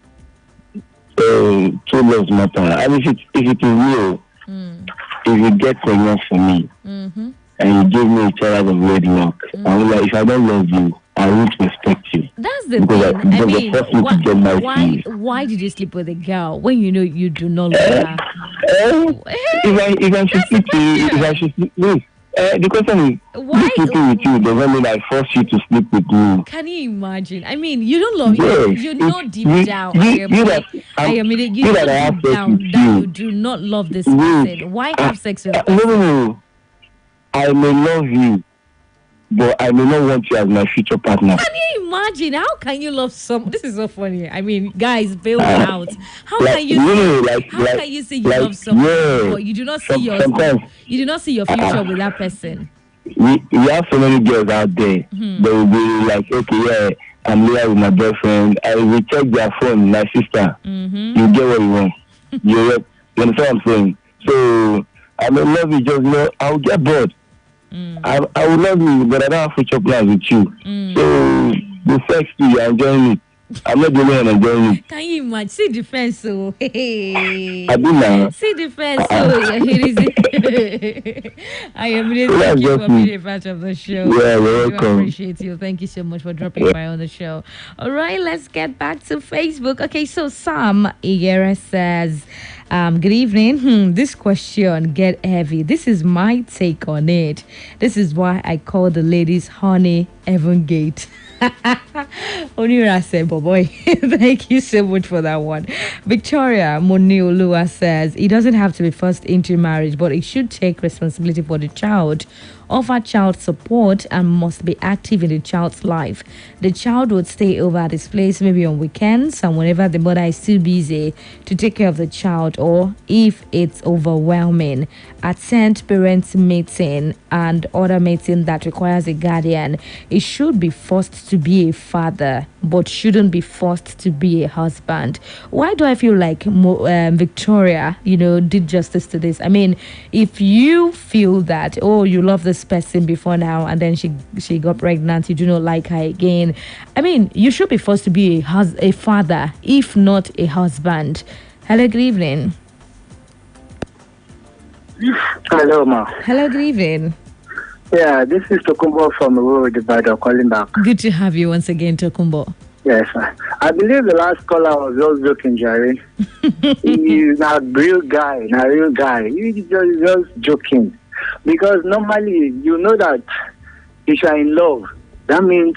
True love matter. And if it is real, if you get pregnant for me, and you give me a child of wedlock, I will like, if I don't love you, I won't respect you. That's the thing. Why did you sleep with a girl when you know you do not love her? If I should sleep with you, the question is, why sleeping with you doesn't mean I force you to sleep with me. Can you imagine? I mean, you don't love me. You know deep down. You do not love this person. Why have sex with her? No. I may love you, but I may not want you as my future partner. Can you imagine? How can you love someone? This is so funny. I mean, guys, bail me out. How can you say you love someone, but you do not see you do not see your future with that person? We have so many girls out there. They will be like, okay, I'm here with my boyfriend. I will check their phone, my sister. You get what you want. You understand what I'm saying? So I may love you, just I'll get bored. I would love you, but I don't have future plans with you. So the sex you are enjoying it. I'm not the one enjoying it. Can you imagine? See the fence, so hey. I do now. See the fence, so I am really thank you for being a part of the show. Yeah, you're I welcome. appreciate you. Thank you so much for dropping by on the show. All right, let's get back to Facebook. Okay, so Sam Igera says, good evening. This question get heavy. This is my take on it. This is why I call the ladies honey Evan Gate. Onira said, boy, thank you so much for that one. Victoria Moniolua says, it doesn't have to be first into marriage, but it should take responsibility for the child, offer child support, and must be active in the child's life. The child would stay over at his place maybe on weekends and whenever the mother is too busy to take care of the child, or if it's overwhelming, attend parents meeting and other meeting that requires a guardian. It should be forced to be a father, but shouldn't be forced to be a husband. Why do I feel like Victoria, did justice to this? I mean, if you feel that, oh, you love this person before now and then she got pregnant, you do not like her again, I mean, you should be forced to be a father, if not a husband. Hello, good evening. Hello, ma. Hello, good evening. Yeah, this is Tokumbo from Road Ibadan calling back. Good to have you once again, Tokumbo. Yes, sir. I believe the last caller was just joking, Jerry. He's not a real guy, He's just joking. Because normally, you know that if you're in love, that means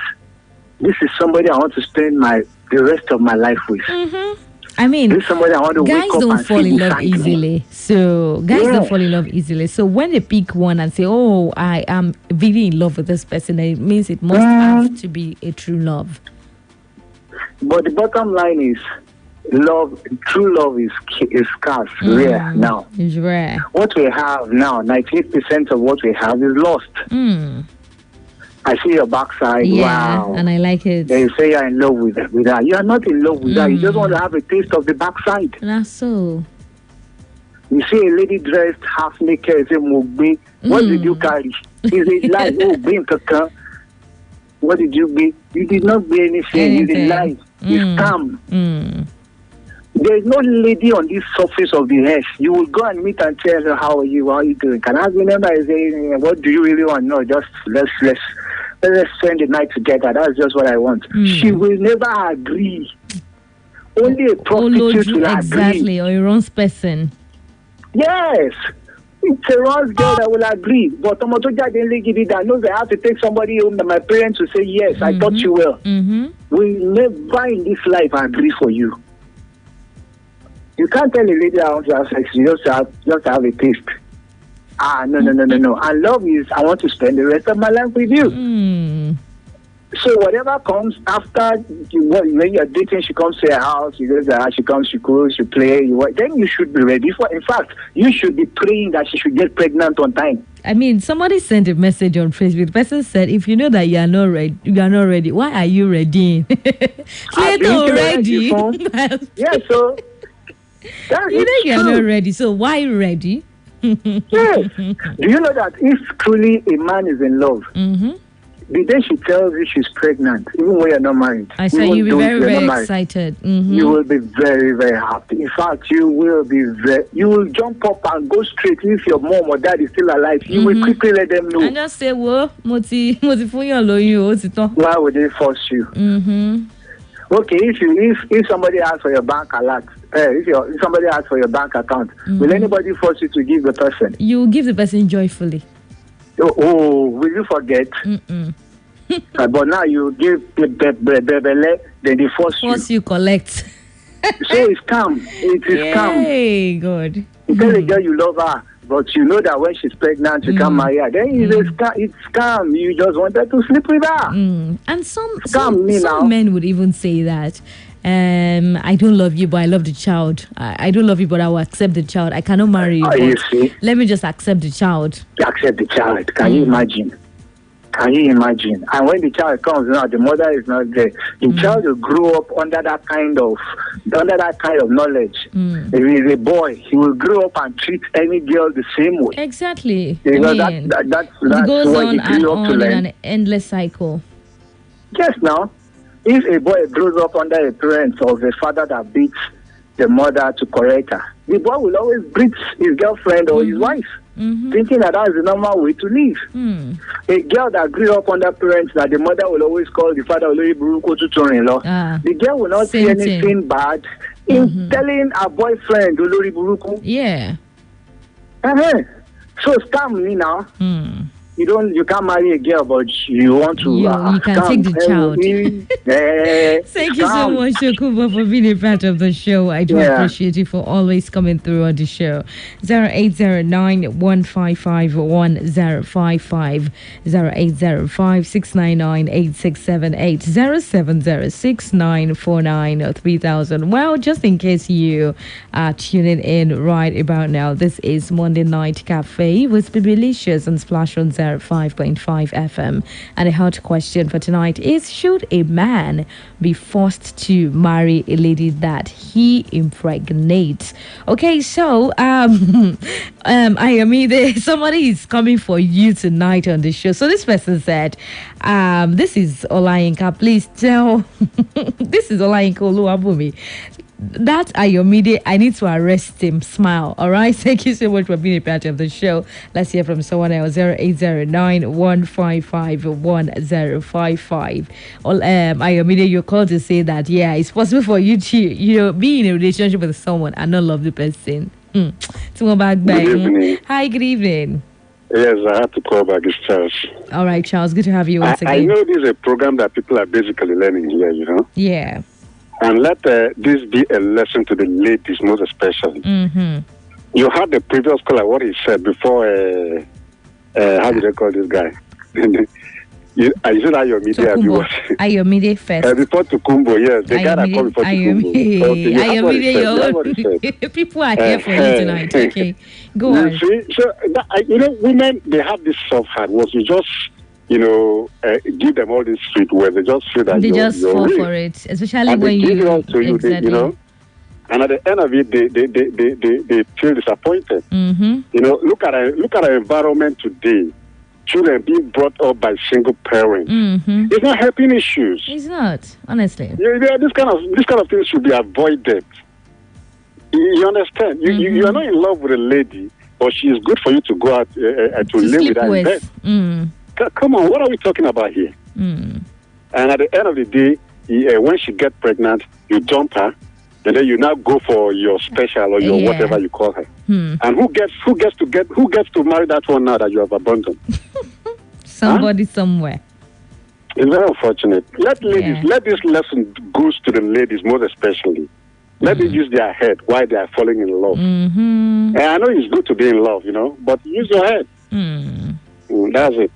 this is somebody I want to spend the rest of my life with. Mm-hmm. I mean, this is somebody I want to guys wake up don't and fall in see love beside me. easily. So guys don't fall in love easily. So when they pick one and say, "Oh, I am really in love with this person," then it means it must have to be a true love. But the bottom line is, true love is scarce, rare now. It's rare. What we have now, 98% of what we have is lost. I see your backside. Yeah, wow. And I like it. They say you're in love with her. You are not in love with her. You just want to have a taste of the backside. That's so. You see a lady dressed half naked, say, Mugbe, what did you carry? Is it like, oh, being kaka? What did you be? You did not be anything. You did lie. It's calm. There is no lady on this surface of the earth. You will go and meet and tell her, how are you doing? Can I remember saying, what do you really want? No, just let's spend the night together. That's just what I want. She will never agree. Only a prostitute will agree. Exactly, or a wrong person. Yes. It's a wrong girl that will agree. But that knows I have to take somebody home that my parents will say, yes, I thought you will. Will never in this life agree for you. You can't tell a lady I want to have sex. You just have a taste. No. And love is I want to spend the rest of my life with you. So whatever comes after, when you're dating, she comes to your house, you go there, she comes, she cooks, you play, then you should be ready for. In fact, you should be praying that she should get pregnant on time. I mean, somebody sent a message on Facebook. The person said, if you know that you are not ready, why are you ready? Say ready. Yeah, so you know you're not ready, so why ready? Yes. Do you know that if truly a man is in love, the day she tells you she's pregnant, even when you're not married, I said you'll be very, very excited. You will be very, very happy. In fact, you will jump up and go straight. If your mom or dad is still alive, you will quickly let them know. And just say, why would they force you? Okay, if somebody asks for your bank alert, if somebody asks for your bank account, will anybody force you to give the person? You give the person joyfully. Oh, will you forget? But now you give the then they force you collect. So it's calm. It is calm. Hey, good. You tell the girl you love her, but you know that when she's pregnant, you can't marry her. Then it's calm. You just wanted to sleep with her. And some men would even say that. I don't love you, but I love the child. I don't love you, but I will accept the child. I cannot marry you. You see? Let me just accept the child. Accept the child. Can you imagine? Can you imagine? And when the child comes now, the mother is not there. The child will grow up under that kind of knowledge. If he's a boy, he will grow up and treat any girl the same way. Exactly. Because that's it goes what on he grew up and to on learn. in an endless cycle. Yes, now, if a boy grows up under a parent of a father that beats the mother to correct her, the boy will always beat his girlfriend or his wife, thinking that that's the normal way to live. A girl that grew up under parents that the mother will always call the father Olori Buruko tutor-in-law, the girl will not see anything bad in telling her boyfriend Olori Buruko. Yeah. So scam me now. You can't marry a girl, but you want to. You can take the child. Thank you so much, Shokuba, for being a part of the show. I do appreciate you for always coming through on the show. 0809-155-1055, 0805-699-8678, 0706-949-3000. Well, just in case you are tuning in right about now, this is Monday Night Cafe with Bibelicious and Splash on 5.5 FM. And the hot question for tonight is, should a man be forced to marry a lady that he impregnates? Okay, so somebody is coming for you tonight on the show. So this person said, this is Olayinka, please tell this is Olayinka Oluwabumi. That Ayomide, I need to arrest him. Smile. All right. Thank you so much for being a part of the show. Let's hear from someone else. 0809-155-1055. Ayomide, you called to say that it's possible for you to be in a relationship with someone and not love the person. To go back. Hi, good evening. Yes, I have to call back. It's Charles. All right, Charles. Good to have you once again. I know this is a program that people are basically learning here, Yeah. And let this be a lesson to the ladies, most especially. You heard the previous caller, what he said before, how do they call this guy? You said Ayomide. Ayomide first. Before Tukumbo, yes. The guy that called before Tukumbo. Ayomide, people are here for you tonight. Okay, go on. See, so, women, they have this soft heart. Was you just... give them all this sweet words. They just feel that they just fall real. for it, especially and when they you give it all to you, and at the end of it, they feel disappointed. Look at our environment today. Children being brought up by single parents. It's not helping issues. It's not, honestly. This kind of things should be avoided. You understand? You are not in love with a lady, but she is good for you to go out to live with her in bed. Come on, what are we talking about here? And at the end of the day, when she gets pregnant, you dump her, and then you now go for your special or your whatever you call her. And who gets to marry that one now that you have abandoned? Somebody somewhere. It's very unfortunate. Let this lesson goes to the ladies most especially. Let them use their head while they are falling in love. And I know it's good to be in love, but use your head. That's it.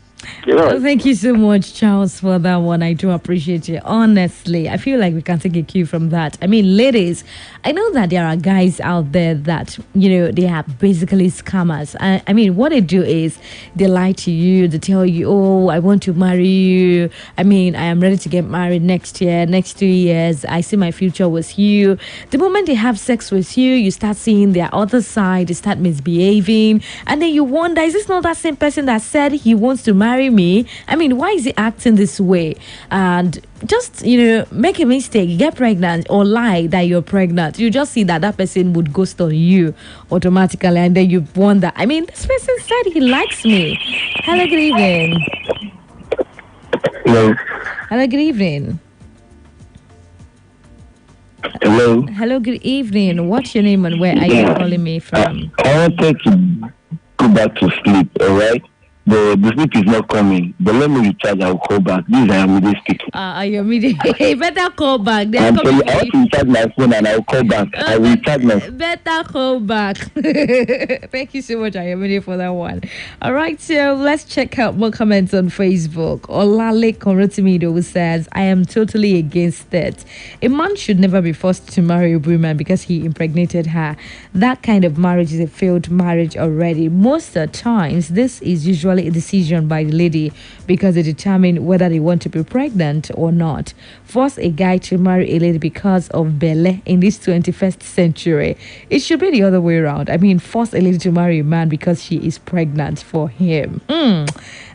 Well, thank you so much, Charles, for that one. I do appreciate it. Honestly, I feel like we can take a cue from that. I mean, ladies, I know that there are guys out there that, they are basically scammers. I mean, what they do is they lie to you. They tell you, oh, I want to marry you. I mean, I am ready to get married next year, next 2 years. I see my future with you. The moment they have sex with you, you start seeing their other side. They start misbehaving. And then you wonder, is this not that same person that said he wants to marry me? I mean, why is he acting this way? And just, make a mistake, get pregnant or lie that you're pregnant. You just see that person would ghost on you automatically, and then you wonder, I mean, this person said he likes me. Hello, good evening. Hello. Hello, good evening. Hello. Hello, good evening. What's your name and where are you calling me from? I wanted to go back to sleep, all right? The sleep is not coming. But let me recharge. I'll call back. This is Ayomide speaking. Ayomide, better call back. I want to recharge my phone and I'll call back. I will recharge my phone. Better call back. Thank you so much, Ayomide, for that one. All right, so let's check out more comments on Facebook. Olale Korotimido says, I am totally against it. A man should never be forced to marry a woman because he impregnated her. That kind of marriage is a failed marriage already. Most of the times, this is usually actually a decision by the lady because they determine whether they want to be pregnant or not. Force a guy to marry a lady because of belle in this 21st century. It should be the other way around. I mean, force a lady to marry a man because she is pregnant for him.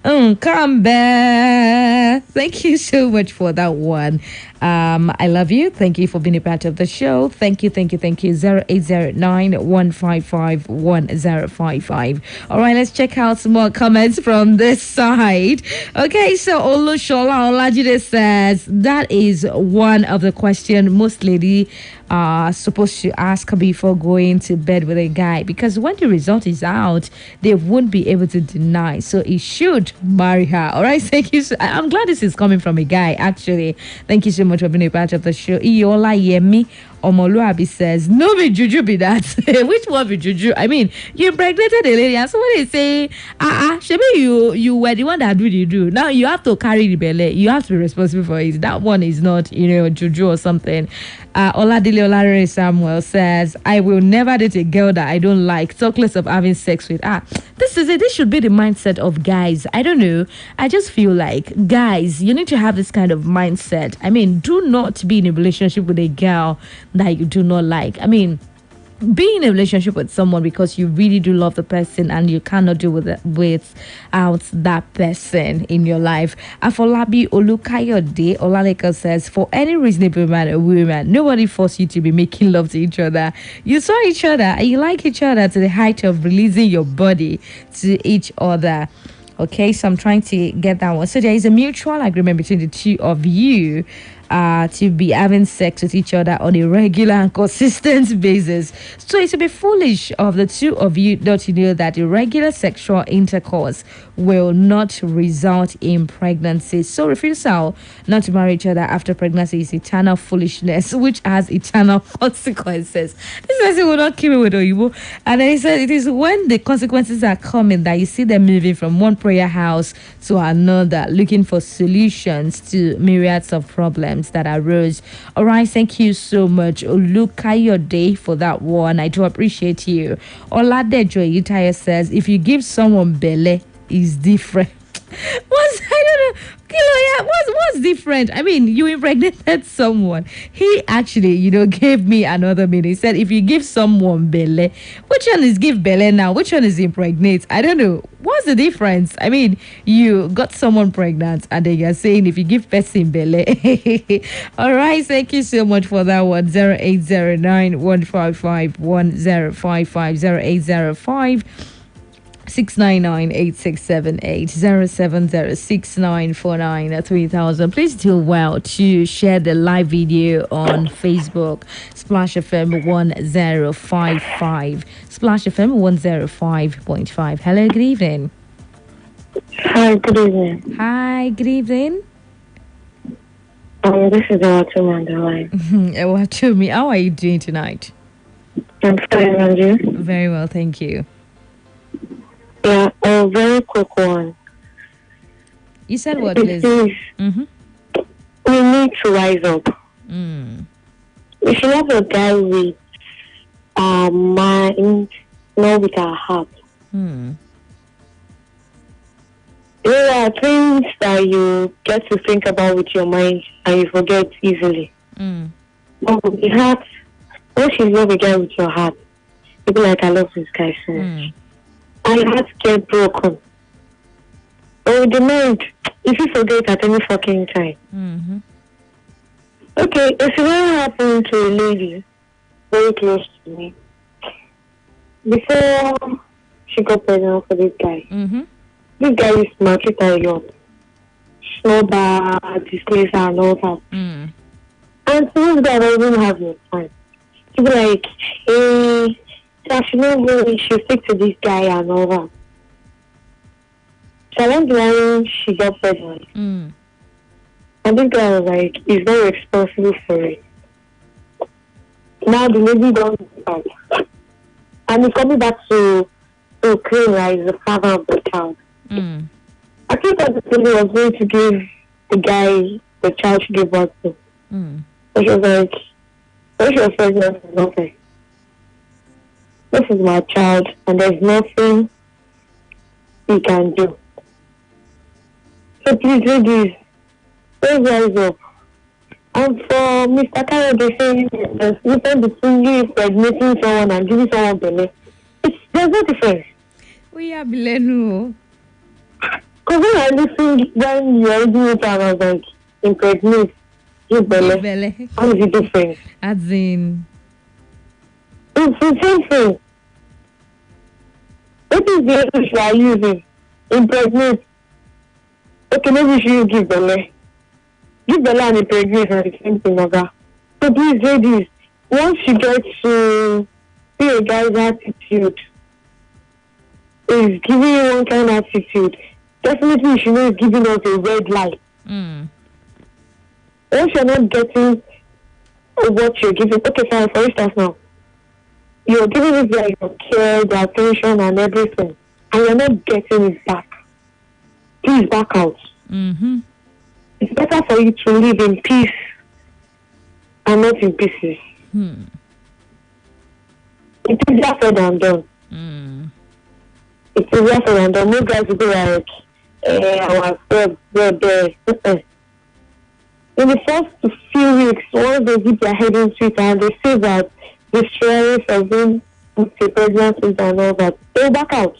Come back. Thank you so much for that one. I love you. Thank you for being a part of the show. Thank you. 0809-155-1055. All right, let's check out some more comments from this side. Okay, so Olushola Olajide says that is one of the questions most ladies are supposed to ask before going to bed with a guy, because when the result is out, they won't be able to deny. So he should marry her. All right, thank you. I'm glad this is coming from a guy, actually. Thank you so much for being a part of the show. Iola Yemi Omoluabi says, no be juju be that. Which one be juju? I mean, you impregnated a lady and somebody say, Shebi, you were the one that do. Now you have to carry the belly. You have to be responsible for it. That one is not, juju or something. Oladile Olare Samuel says, I will never date a girl that I don't like. Talk less of having sex with. This is it. This should be the mindset of guys. I don't know. I just feel like, guys, you need to have this kind of mindset. I mean, do not be in a relationship with a girl that you do not like. I mean, be in a relationship with someone because you really do love the person and you cannot do without that person in your life. Afolabi Olukayode Olaleka says, for any reasonable man or woman, nobody forced you to be making love to each other. You saw each other and you like each other to the height of releasing your body to each other. Okay, so I'm trying to get that one. So there is a mutual agreement between the two of you to be having sex with each other on a regular and consistent basis. So it would be foolish of the two of you not to know that irregular sexual intercourse will not result in pregnancy. So refusal not to marry each other after pregnancy is eternal foolishness, which has eternal consequences. This person will not kill me with Oyibo. And then he said it is when the consequences are coming that you see them moving from one prayer house to another, looking for solutions to myriads of problems that arose. All right, thank you so much, Olukayode, for that one. I do appreciate you. Oladejo Itaya says, if you give someone belle, is different. I don't know. What's different? I mean, you impregnated someone. He actually, gave me another meaning. He said, if you give someone belle, which one is give belle now? Which one is impregnate? I don't know. What's the difference? I mean, you got someone pregnant and then you're saying if you give person belle. All right, thank you so much for that one. 0809-155-1055, 699-8678, 07069493000. Please do well to share the live video on Facebook. Splash FM 1055. Splash FM 105.5. Hello, good evening. Hi, good evening. Hi, good evening. This is Ewatumi on the line. Ewatumi, how are you doing tonight? I'm fine, and you? Very well, thank you. Yeah, a very quick one. You said what, Liz? We need to rise up. We should have a guy with our mind, not with our heart. There are things that you get to think about with your mind and you forget easily. But with the heart, once you love a guy with your heart, you'll be like, I love this guy so much. And your heart get broken. But with the mind, if you forget at any fucking time. Okay, if it ever happened to a lady very close to me, before she got pregnant for this guy, this guy used to market her a lot. Snowball, displays her and all that. And so this guy doesn't have no time. She'd be like, hey, she knows she stick to this guy and all that. So along the line, she got pregnant. And this guy was like, he's very responsible for it. Now the lady don't back. And he's coming back to claim that he's the father of the child. I think that the lady was going to give the guy the child she gave birth to. But she was like, when she was pregnant, nothing. This is my child, and there's nothing he can do. So please, ladies, let's rise up. And for Mr. Kyle, they say there's difference between you impregnating someone and giving someone belly. There's no difference. We are Bilenu. Because when I listened when you were doing it, I was like, impregnate, give belly. How is it different? As in, it's the same thing. What is the English you are using? Impregnate. Okay, maybe you should give belly. Give belly and impregnate are the same thing, okay? So please, ladies, once you get to see a guy's attitude, is giving you one kind of attitude, definitely you should know it's giving us a red light. Once you're not getting what you're giving, okay, fine, for instance now, you're giving it like your care, the attention and everything, and you're not getting it back. Please back out. It's better for you to live in peace and not in pieces. It is easier said than done. It is easier said than done. No guys will be like, our friends, they're there. In the first few weeks, once they dip their head into it and they see that the stress of being with a pregnancy and all that, they'll back out.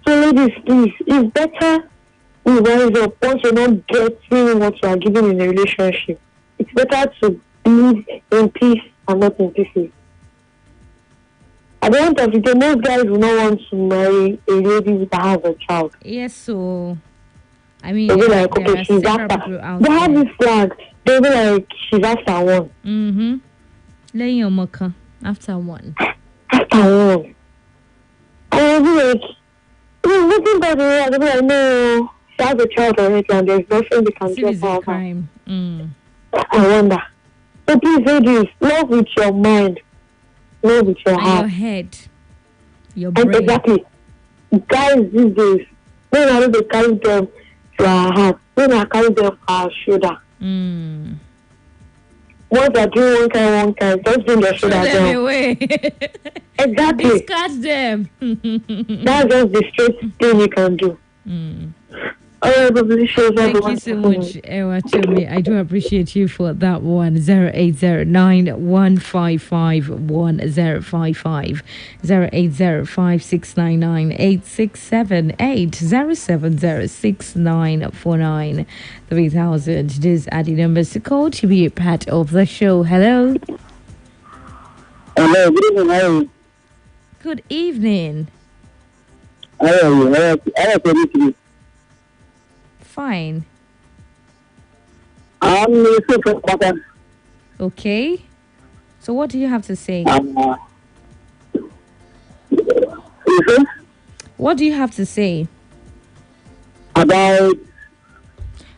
So ladies, please, it's better you rise up once you're not getting what you are giving in a relationship. It's better to live in peace and not in pieces. At the end of the day, most guys will not want to marry a lady that has a child. Yes, so I mean, they'll be like, okay, she's after. They have this flag. They'll be like, she's after one. Laying your mocha after one. After one. And I'll be like, looking by the way, I'll be like, no, she has a child already and there's nothing they can do about crime. I wonder. So please, ladies, love with your mind. Love with your heart. Your head. Your brain. And exactly. Guys these days, when I don't carry them to our heart, when I carry them to our shoulder. Once they're doing one kind, just bring their shoulder down. Away. Exactly. Discard them. That's just the straight thing you can do. Thank you so much, Ewa Chumi. I do appreciate you for that one. 0809-155-1055, 0805-699-8678, 0706-949 3000. These are the numbers to call to be a part of the show. Hello. Hello. Good evening. How are you? Good evening. How are you? How are you? Fine. Okay. So what do you have to say? What do you have to say? About...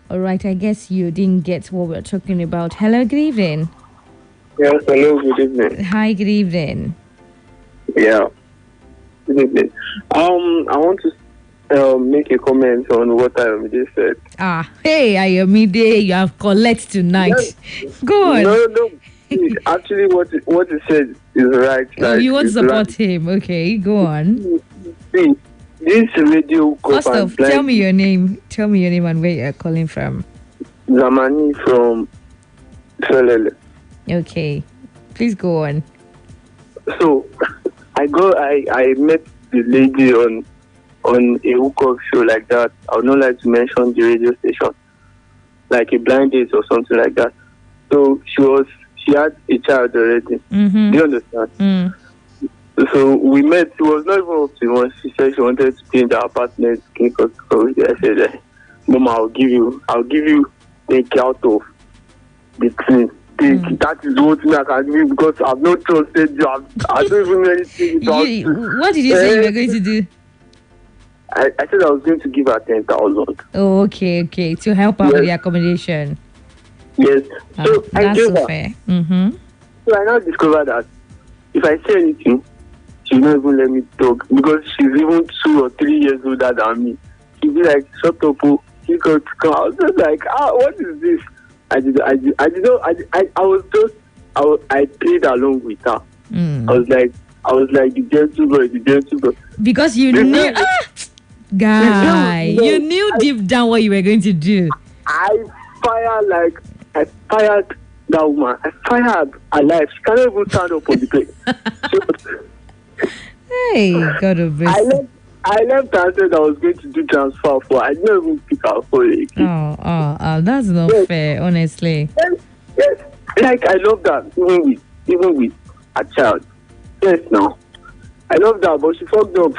All right, I guess you didn't get what we're talking about. Hello, good evening. Yes, hello, good evening. Hi, good evening. Yeah, good evening. I want to make a comment on what Ayomide said. Hey, Ayomide, you have collect tonight. Yes. Go on. No. Actually, what he said is right. You want to support him? Okay, go on. See, this radio. First off, tell me your name. Tell me your name and where you're calling from. Zamani from Felele. Okay, please go on. So, I met the lady on a hookup show like that. I would not like to mention the radio station, like a blind date or something like that. So she had a child already. Do you understand? So we met. She was not even up to one. She said she wanted to change our apartment. I said, Mama, I'll give you take out of the thing. That is what I can do because I've not trusted you. I don't even know anything about what did you say you were going to do? I said I was going to give her 10,000. Oh, okay. To help her with the accommodation. Yes. So I gave her. Fair. So I now discovered that if I say anything, she'll not even let me talk because she's even 2 or 3 years older than me. She'll be like, shut up, she got to come. I was just like, what is this? I played along with her. I was like the gentle boy. Because you knew. Guy, you knew deep down what you were going to do. I fired that woman. I fired her life. She cannot even stand up on the plate. Hey, God of mercy. I left her and said I was going to do transfer for her. I didn't even pick her for it. Oh, that's not fair, honestly. Yes. Like, I love that, even with a child. Yes, no. I love that, but she fucked up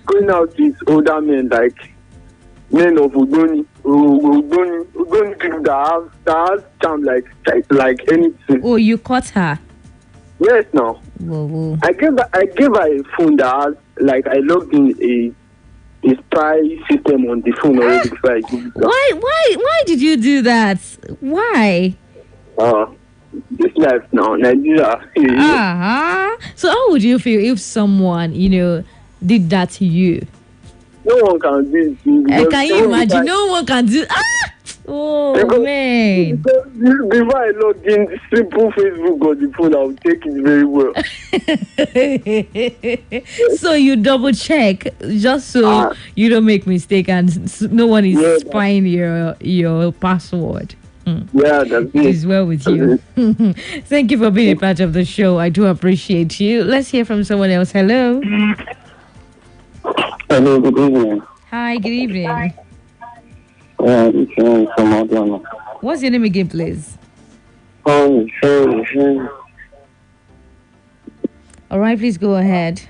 going out with older men, like men of Udoni people that have charm like anything. Oh, you caught her? Yes, no. Whoa. I gave her a phone that has, like, I logged in a spy system on the phone already before I give it her. Why did you do that? Why? This life now, Nigeria. So how would you feel if someone, did that to you? No one can do it. Can you imagine? No one can do. Man. Because before I log in, simple Facebook on the phone, I'll take it very well. So you double check just so you don't make mistake and no one is spying your password. Yeah, that's it. It is well with you. Thank you for being a part of the show. I do appreciate you. Let's hear from someone else. Hello. Hello, good evening. Hi, good evening. It's from Adana. What's your name again, please? Sure. All right, please go ahead.